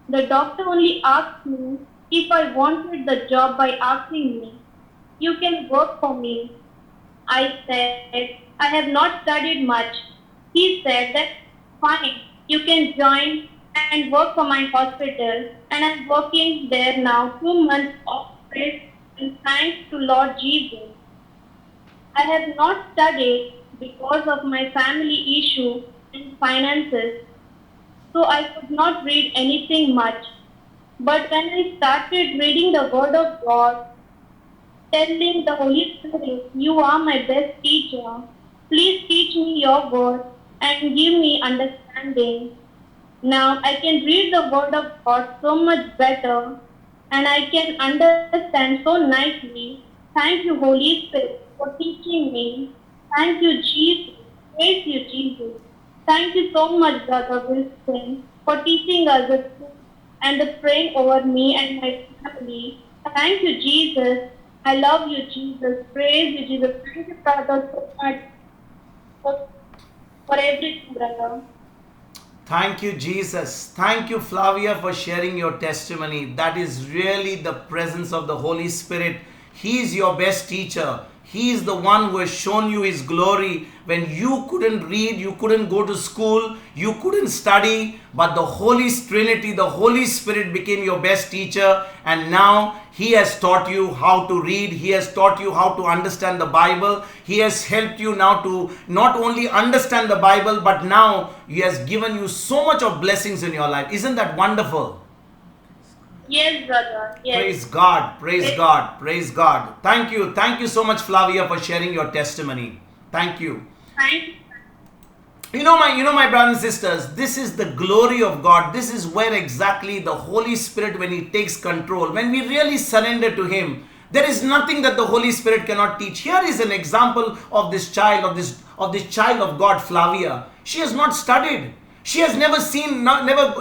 The doctor only asked me if I wanted the job by asking me, "You can work for me." I said, "I have not studied much." He said, "That's fine. You can join and work for my hospital." And I'm working there now, 2 months of praise and thanks to Lord Jesus. I have not studied because of my family issue and finances, so I could not read anything much. But when I started reading the Word of God, telling the Holy Spirit, "You are my best teacher. Please teach me your word and give me understanding." Now I can read the Word of God so much better and I can understand so nicely. Thank you, Holy Spirit, for teaching me. Thank you, Jesus. Praise you, Jesus. Thank you so much, Brother Wilson, for teaching us the truth and the praying over me and my family. Thank you, Jesus. I love you, Jesus. Praise you, Jesus. Thank you, Brother, so much for everything, Brother. Thank you, Jesus. Thank you, Flavia, for sharing your testimony. That is really the presence of the Holy Spirit. He is your best teacher. He is the one who has shown you His glory when you couldn't read, you couldn't go to school, you couldn't study, but the Holy Trinity, the Holy Spirit became your best teacher, and now He has taught you how to read. He has taught you how to understand the Bible. He has helped you now to not only understand the Bible, but now He has given you so much of blessings in your life. Isn't that wonderful? Yes, Brother. Yes. Praise God, praise God, praise God. Thank you so much, Flavia, for sharing your testimony. Thank you. Thank you. You know my brothers and sisters, this is the glory of God. This is where exactly the Holy Spirit, when He takes control, when we really surrender to Him, there is nothing that the Holy Spirit cannot teach. Here is an example of this child, of this child of God, Flavia. She has not studied. She has never seen,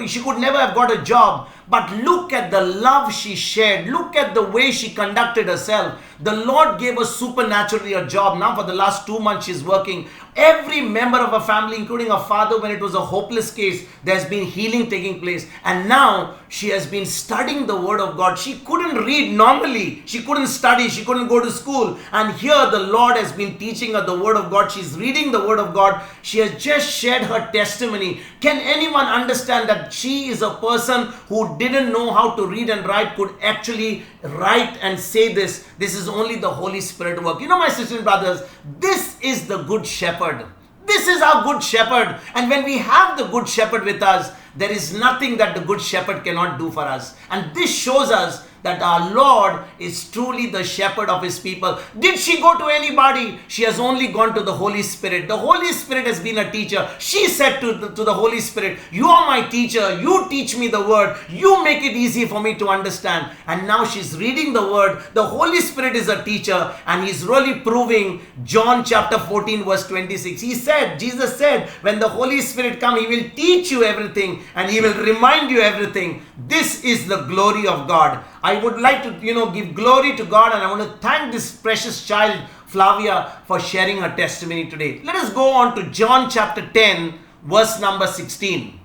she could never have got a job. But look at the love she shared. Look at the way she conducted herself. The Lord gave her supernaturally a job. Now for the last 2 months she's working. Every member of her family, including her father, when it was a hopeless case, there's been healing taking place. And now she has been studying the Word of God. She couldn't read normally. She couldn't study. She couldn't go to school. And here the Lord has been teaching her the Word of God. She's reading the Word of God. She has just shared her testimony. Can anyone understand that she is a person who didn't know how to read and write could actually write and say this? This is only the Holy Spirit work. You know, my sisters and brothers, this is the Good Shepherd. This is our Good Shepherd. And when we have the Good Shepherd with us, there is nothing that the Good Shepherd cannot do for us. And this shows us that our Lord is truly the shepherd of His people. Did she go to anybody? She has only gone to the Holy Spirit. The Holy Spirit has been a teacher. She said to the Holy Spirit, "You are my teacher. You teach me the Word. You make it easy for me to understand." And now she's reading the Word. The Holy Spirit is a teacher, and He's really proving. John chapter 14 verse 26. Jesus said, when the Holy Spirit comes, He will teach you everything and He will remind you everything. This is the glory of God. I would like to, give glory to God, and I want to thank this precious child, Flavia, for sharing her testimony today. Let us go on to John chapter 10, verse number 16.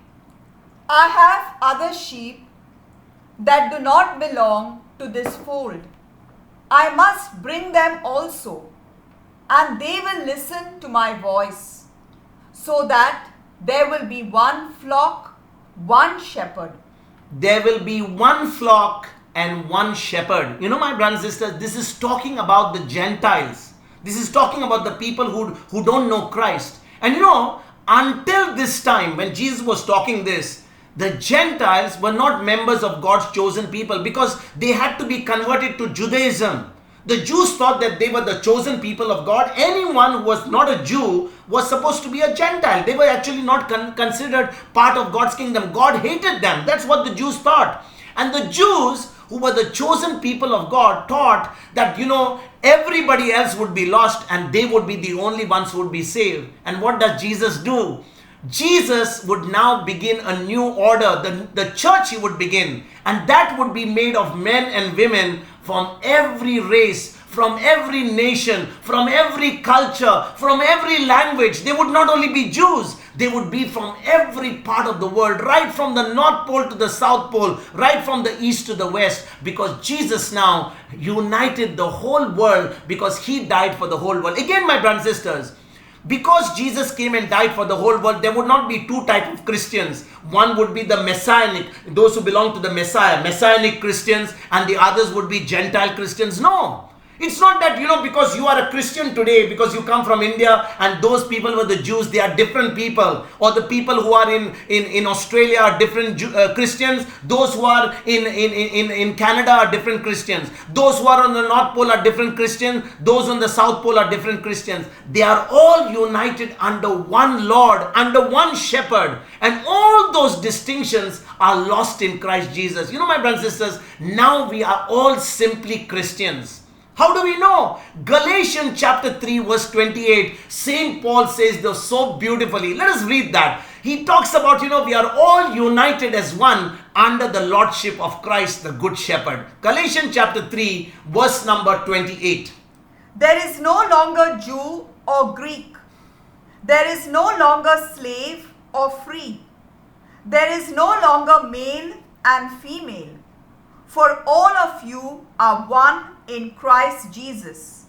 I have other sheep that do not belong to this fold. I must bring them also, and they will listen to my voice, so that there will be one flock, one shepherd. There will be one flock and one shepherd. My brothers and sisters, this is talking about the Gentiles. This is talking about the people who don't know Christ. And until this time, when Jesus was talking this, the Gentiles were not members of God's chosen people because they had to be converted to Judaism. The Jews thought that they were the chosen people of God. Anyone who was not a Jew was supposed to be a Gentile. They were actually not considered part of God's kingdom. God hated them. That's what the Jews thought. And the Jews, who were the chosen people of God, thought that, everybody else would be lost and they would be the only ones who would be saved. And what does Jesus do? Jesus would now begin a new order. The church he would begin, and that would be made of men and women from every race, from every nation, from every culture, from every language. They would not only be Jews, they would be from every part of the world, right from the North Pole to the South Pole, right from the East to the West, because Jesus now united the whole world because he died for the whole world. Again, my brothers and sisters, because Jesus came and died for the whole world, there would not be two types of Christians. One would be the Messianic, those who belong to the Messiah, Messianic Christians, and the others would be Gentile Christians. No. It's not that, because you are a Christian today, because you come from India and those people were the Jews, they are different people. Or the people who are in Australia are different Christians. Those who are in Canada are different Christians. Those who are on the North Pole are different Christians. Those on the South Pole are different Christians. They are all united under one Lord, under one shepherd. And all those distinctions are lost in Christ Jesus. My brothers and sisters, now we are all simply Christians. How do we know? Galatians chapter 3 verse 28, St. Paul says this so beautifully. Let us read that. He talks about, we are all united as one under the lordship of Christ, the good shepherd. Galatians chapter 3 verse number 28. There is no longer Jew or Greek. There is no longer slave or free. There is no longer male and female. For all of you are one in Christ Jesus.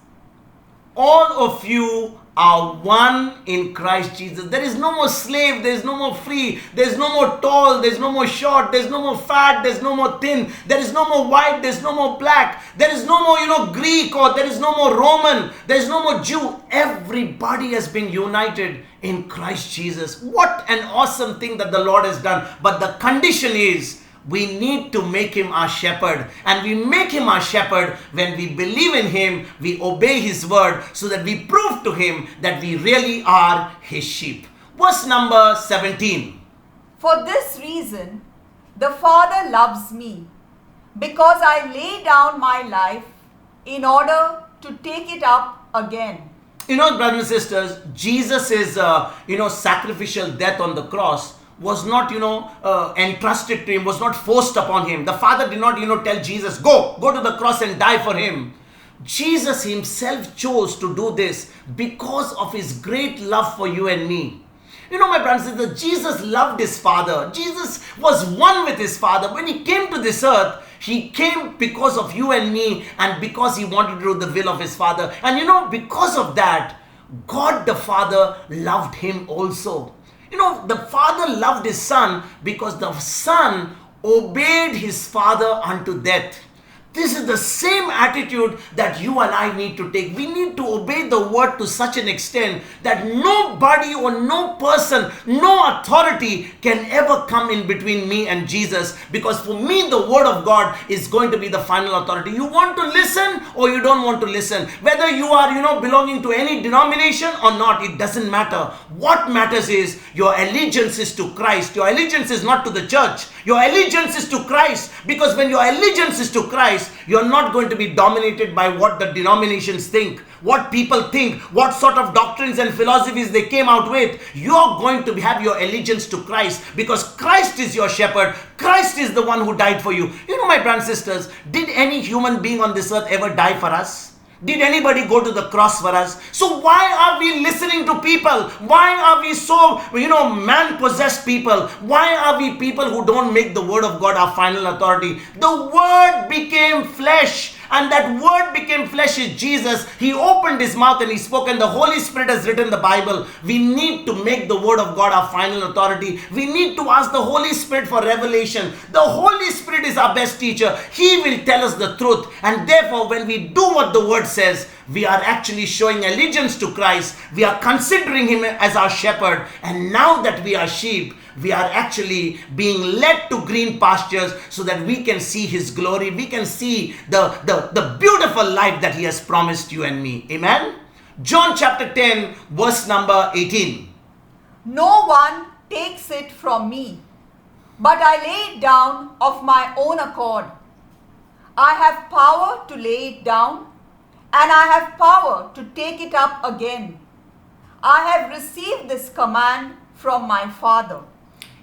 All of you are one in Christ Jesus. There is no more slave, there is no more free, there is no more tall, there is no more short, there is no more fat, there is no more thin, there is no more white, there is no more black, there is no more, Greek, or there is no more Roman, there is no more Jew. Everybody has been united in Christ Jesus. What an awesome thing that the Lord has done. But the condition is, we need to make him our shepherd, and we make him our shepherd when we believe in him, we obey his word, so that we prove to him that we really are his sheep. Verse number 17. For this reason, the Father loves me, because I lay down my life in order to take it up again. Brothers and sisters, Jesus' sacrificial death on the cross was not, entrusted to him, was not forced upon him. The Father did not, tell Jesus, go to the cross and die for him. Jesus himself chose to do this because of his great love for you and me. My brothers and sisters, Jesus loved his Father. Jesus was one with his Father. When he came to this earth, he came because of you and me, and because he wanted to do the will of his Father. And because of that, God the Father loved him also. The Father loved his Son because the Son obeyed his Father unto death. This is the same attitude that you and I need to take. We need to obey the word to such an extent that nobody or no person, no authority can ever come in between me and Jesus. Because for me, the word of God is going to be the final authority. You want to listen or you don't want to listen. Whether you are, belonging to any denomination or not, it doesn't matter. What matters is your allegiance is to Christ. Your allegiance is not to the church. Your allegiance is to Christ. Because when your allegiance is to Christ, you're not going to be dominated by what the denominations think, what people think, what sort of doctrines and philosophies they came out with. You're going to have your allegiance to Christ, because Christ is your shepherd. Christ is the one who died for you. My brothers and sisters, did any human being on this earth ever die for us? Did anybody go to the cross for us? So why are we listening to people? Why are we so, man-possessed people? Why are we people who don't make the word of God our final authority? The word became flesh. And that word became flesh is Jesus. He opened his mouth and he spoke, and the Holy Spirit has written the Bible. We need to make the word of God our final authority. We need to ask the Holy Spirit for revelation. The Holy Spirit is our best teacher. He will tell us the truth. And therefore, when we do what the word says, we are actually showing allegiance to Christ. We are considering him as our shepherd. And now that we are sheep, we are actually being led to green pastures so that we can see his glory. We can see the beautiful life that he has promised you and me. Amen. John chapter 10 verse number 18. No one takes it from me, but I lay it down of my own accord. I have power to lay it down, and I have power to take it up again. I have received this command from my Father.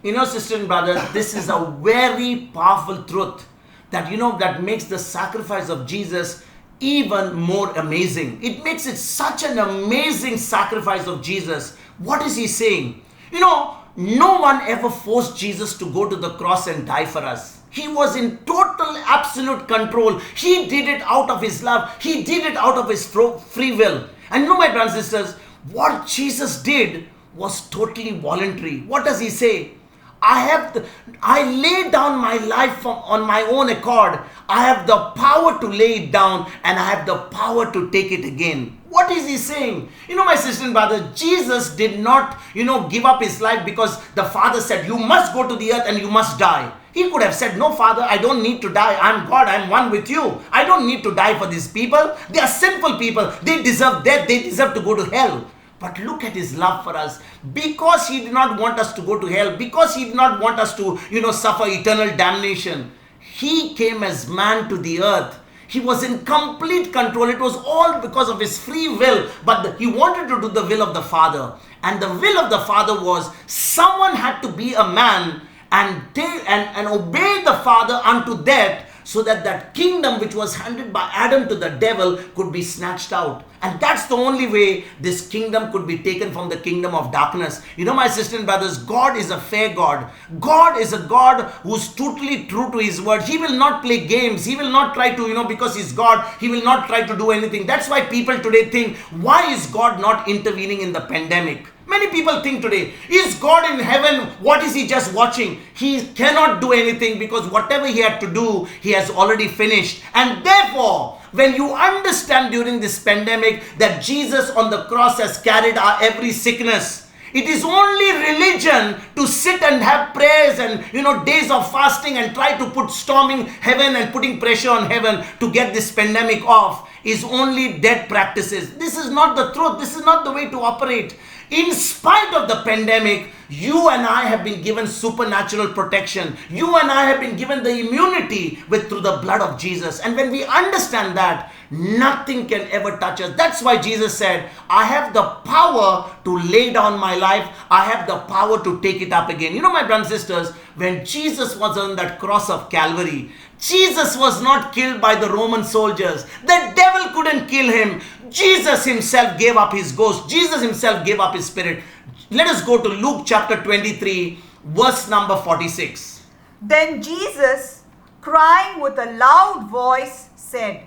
You know, sister and brother, this is a very powerful truth that, that makes the sacrifice of Jesus even more amazing. It makes it such an amazing sacrifice of Jesus. What is he saying? No one ever forced Jesus to go to the cross and die for us. He was in total, absolute control. He did it out of his love. He did it out of his free will. And my brothers and sisters, what Jesus did was totally voluntary. What does he say? I lay down my life on my own accord. I have the power to lay it down and I have the power to take it again. What is he saying? My sister and brother, Jesus did not, give up his life because the Father said, you must go to the earth and you must die. He could have said, no, Father, I don't need to die. I'm God. I'm one with you. I don't need to die for these people. They are sinful people. They deserve death. They deserve to go to hell. But look at his love for us. Because he did not want us to go to hell, because he did not want us to, suffer eternal damnation, he came as man to the earth. He was in complete control. It was all because of his free will, but he wanted to do the will of the Father. And the will of the Father was someone had to be a man and obey the Father unto death, so that kingdom which was handed by Adam to the devil could be snatched out. And that's the only way this kingdom could be taken from the kingdom of darkness. My sisters and brothers, God is a fair God. God is a God who's totally true to his word. He will not play games. He will not try to, because he's God, he will not try to do anything. That's why people today think, why is God not intervening in the pandemic? Many people think today, is God in heaven? What is he just watching? He cannot do anything because whatever he had to do, he has already finished. And therefore, when you understand during this pandemic that Jesus on the cross has carried our every sickness, it is only religion to sit and have prayers and days of fasting and try to put storming heaven and putting pressure on heaven to get this pandemic off is only dead practices. This is not the truth. This is not the way to operate. In spite of the pandemic, you and I have been given supernatural protection. You and I have been given the immunity through the blood of Jesus. And when we understand that, nothing can ever touch us. That's why Jesus said, I have the power to lay down my life. I have the power to take it up again. My brothers and sisters, when Jesus was on that cross of Calvary, Jesus was not killed by the Roman soldiers. The devil couldn't kill him. Jesus himself gave up his ghost. Jesus himself gave up his spirit. Let us go to Luke chapter 23, verse number 46. Then Jesus, crying with a loud voice, said,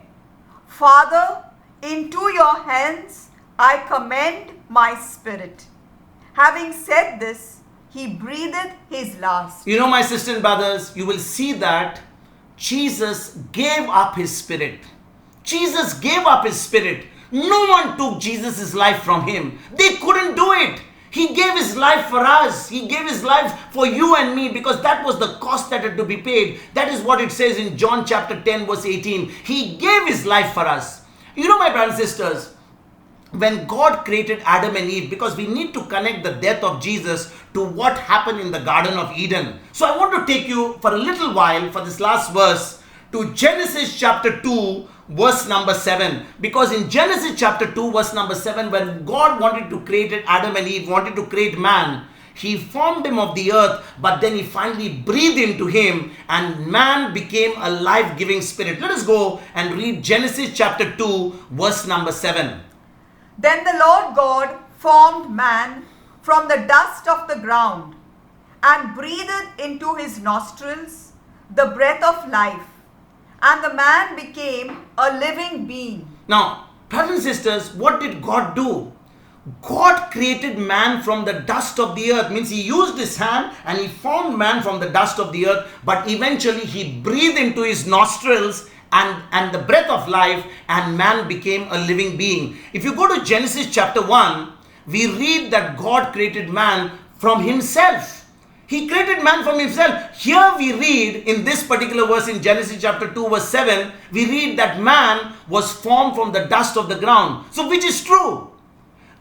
Father, into your hands I commend my spirit. Having said this, he breathed his last. My sisters and brothers, you will see that Jesus gave up his spirit. Jesus gave up his spirit. No one took Jesus' life from him. They couldn't do it. He gave his life for us. He gave his life for you and me because that was the cost that had to be paid. That is what it says in John chapter 10 verse 18. He gave his life for us. My brothers and sisters, when God created Adam and Eve, because we need to connect the death of Jesus to what happened in the Garden of Eden. So I want to take you for a little while for this last verse to Genesis chapter 2 verse number 7. Because in Genesis chapter 2 verse number 7, when God wanted to create Adam and Eve, wanted to create man, he formed him of the earth, but then he finally breathed into him and man became a life-giving spirit. Let us go and read Genesis chapter 2 verse number 7. Then the Lord God formed man from the dust of the ground and breathed into his nostrils the breath of life, and the man became a living being. Now, brothers and sisters, what did God do? God created man from the dust of the earth. Means he used his hand and he formed man from the dust of the earth, but eventually he breathed into his nostrils and the breath of life, and man became a living being. If you go to Genesis chapter 1, we read that God created man from himself. He created man from himself. Here we read in this particular verse in Genesis chapter 2 verse 7, we read that man was formed from the dust of the ground. So which is true?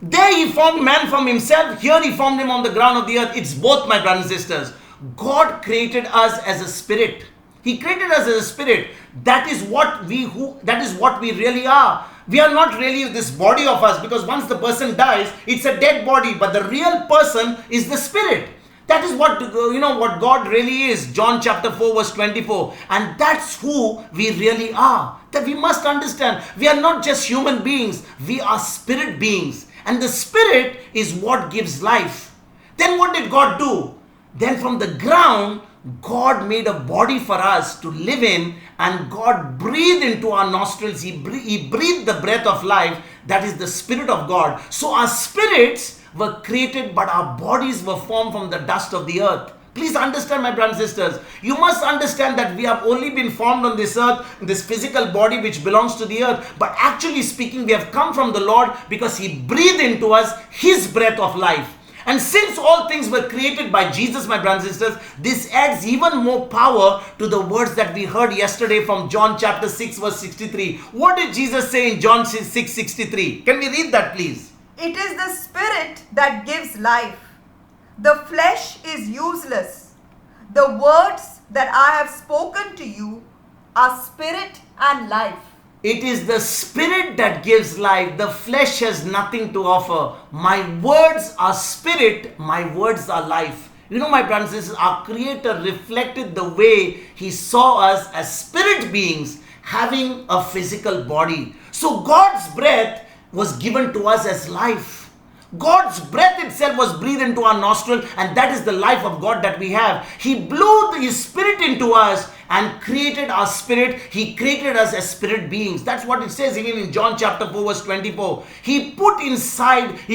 There he formed man from himself. Here he formed him on the ground of the earth. It's both, my brothers and sisters. God created us as a spirit. He created us as a spirit. That is what we really are. We are not really this body of us, because once the person dies, it's a dead body, but the real person is the spirit. That is what, what God really is. John chapter 4 verse 24. And that's who we really are. That we must understand. We are not just human beings. We are spirit beings. And the spirit is what gives life. Then what did God do? Then from the ground, God made a body for us to live in, and God breathed into our nostrils. He breathed the breath of life. That is the Spirit of God. So our spirits were created, but our bodies were formed from the dust of the earth. Please understand, my brothers and sisters. You must understand that we have only been formed on this earth, this physical body which belongs to the earth. But actually speaking, we have come from the Lord because He breathed into us His breath of life. And since all things were created by Jesus, my brothers and sisters, this adds even more power to the words that we heard yesterday from John chapter 6 verse 63. What did Jesus say in John 6:63? Can we read that, please? It is the spirit that gives life. The flesh is useless. The words that I have spoken to you are spirit and life. It is the spirit that gives life. The flesh has nothing to offer. My words are spirit. My words are life. My brothers and sisters, our Creator reflected the way He saw us as spirit beings having a physical body. So God's breath was given to us as life. God's breath itself was breathed into our nostril, and that is the life of God that we have. He blew His spirit into us and created our spirit. He created us as spirit beings. That's what it says even in John chapter 4 verse 24. He put Himself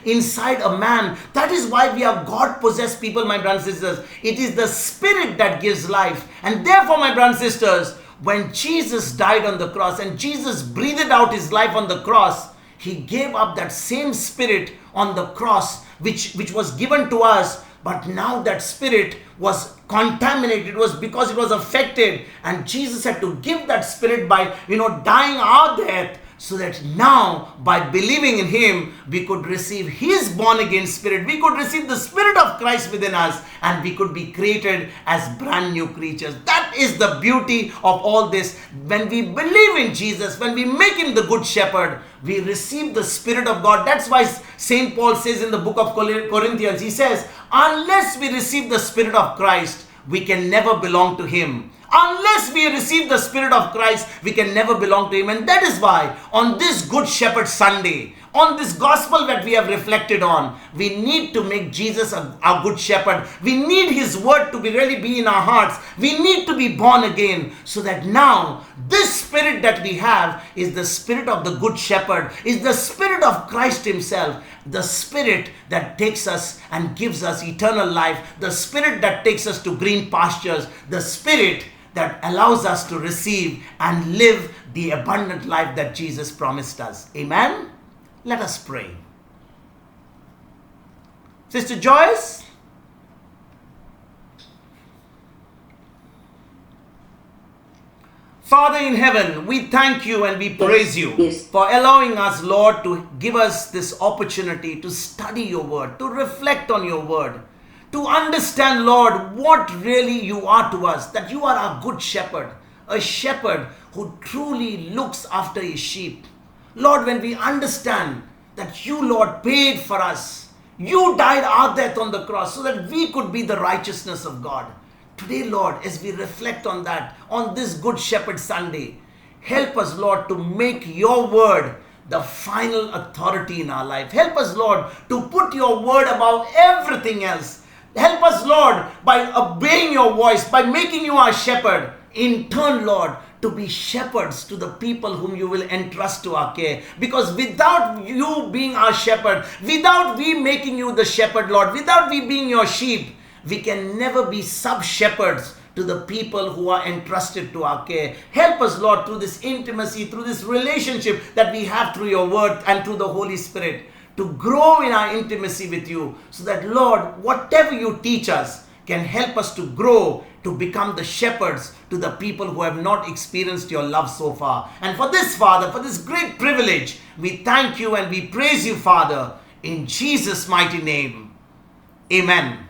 inside a man. That is why we are God-possessed people, my brothers and sisters. It is the spirit that gives life. And therefore, my brothers and sisters, when Jesus died on the cross and Jesus breathed out His life on the cross, He gave up that same spirit on the cross which was given to us. But now that spirit was contaminated. It was because it was affected, and Jesus had to give that spirit by dying our death, so that now by believing in Him we could receive His born again spirit. We could receive the Spirit of Christ within us, and we could be created as brand new creatures. That is the beauty of all this. When we believe in Jesus, when we make Him the good shepherd, we receive the Spirit of God. That's why St. Paul says in the book of Corinthians, he says, unless we receive the Spirit of Christ, we can never belong to Him. Unless we receive the Spirit of Christ, we can never belong to Him. And that is why on this Good Shepherd Sunday, on this gospel that we have reflected on, we need to make Jesus our good shepherd. We need His word to really be in our hearts. We need to be born again, so that now this spirit that we have is the spirit of the good shepherd, is the Spirit of Christ Himself, the Spirit that takes us and gives us eternal life, the Spirit that takes us to green pastures, the Spirit that allows us to receive and live the abundant life that Jesus promised us. Amen? Let us pray. Sister Joyce? Father in heaven, we thank You and we praise You for allowing us, Lord, to give us this opportunity to study Your word, to reflect on Your word, to understand, Lord, what really You are to us, that You are our good shepherd, a shepherd who truly looks after His sheep. Lord, when we understand that You, Lord, paid for us, You died our death on the cross so that we could be the righteousness of God. Today, Lord, as we reflect on that, on this Good Shepherd Sunday, help us, Lord, to make Your word the final authority in our life. Help us, Lord, to put Your word above everything else. Help us, Lord, by obeying Your voice, by making You our shepherd. In turn, Lord, to be shepherds to the people whom You will entrust to our care. Because without You being our shepherd, without we making You the shepherd, Lord, without we being Your sheep, we can never be sub-shepherds to the people who are entrusted to our care. Help us, Lord, through this intimacy, through this relationship that we have through Your word and through the Holy Spirit, to grow in our intimacy with You, so that, Lord, whatever You teach us can help us to grow, to become the shepherds to the people who have not experienced Your love so far. And for this, Father, for this great privilege, we thank You and we praise You, Father, in Jesus' mighty name. Amen.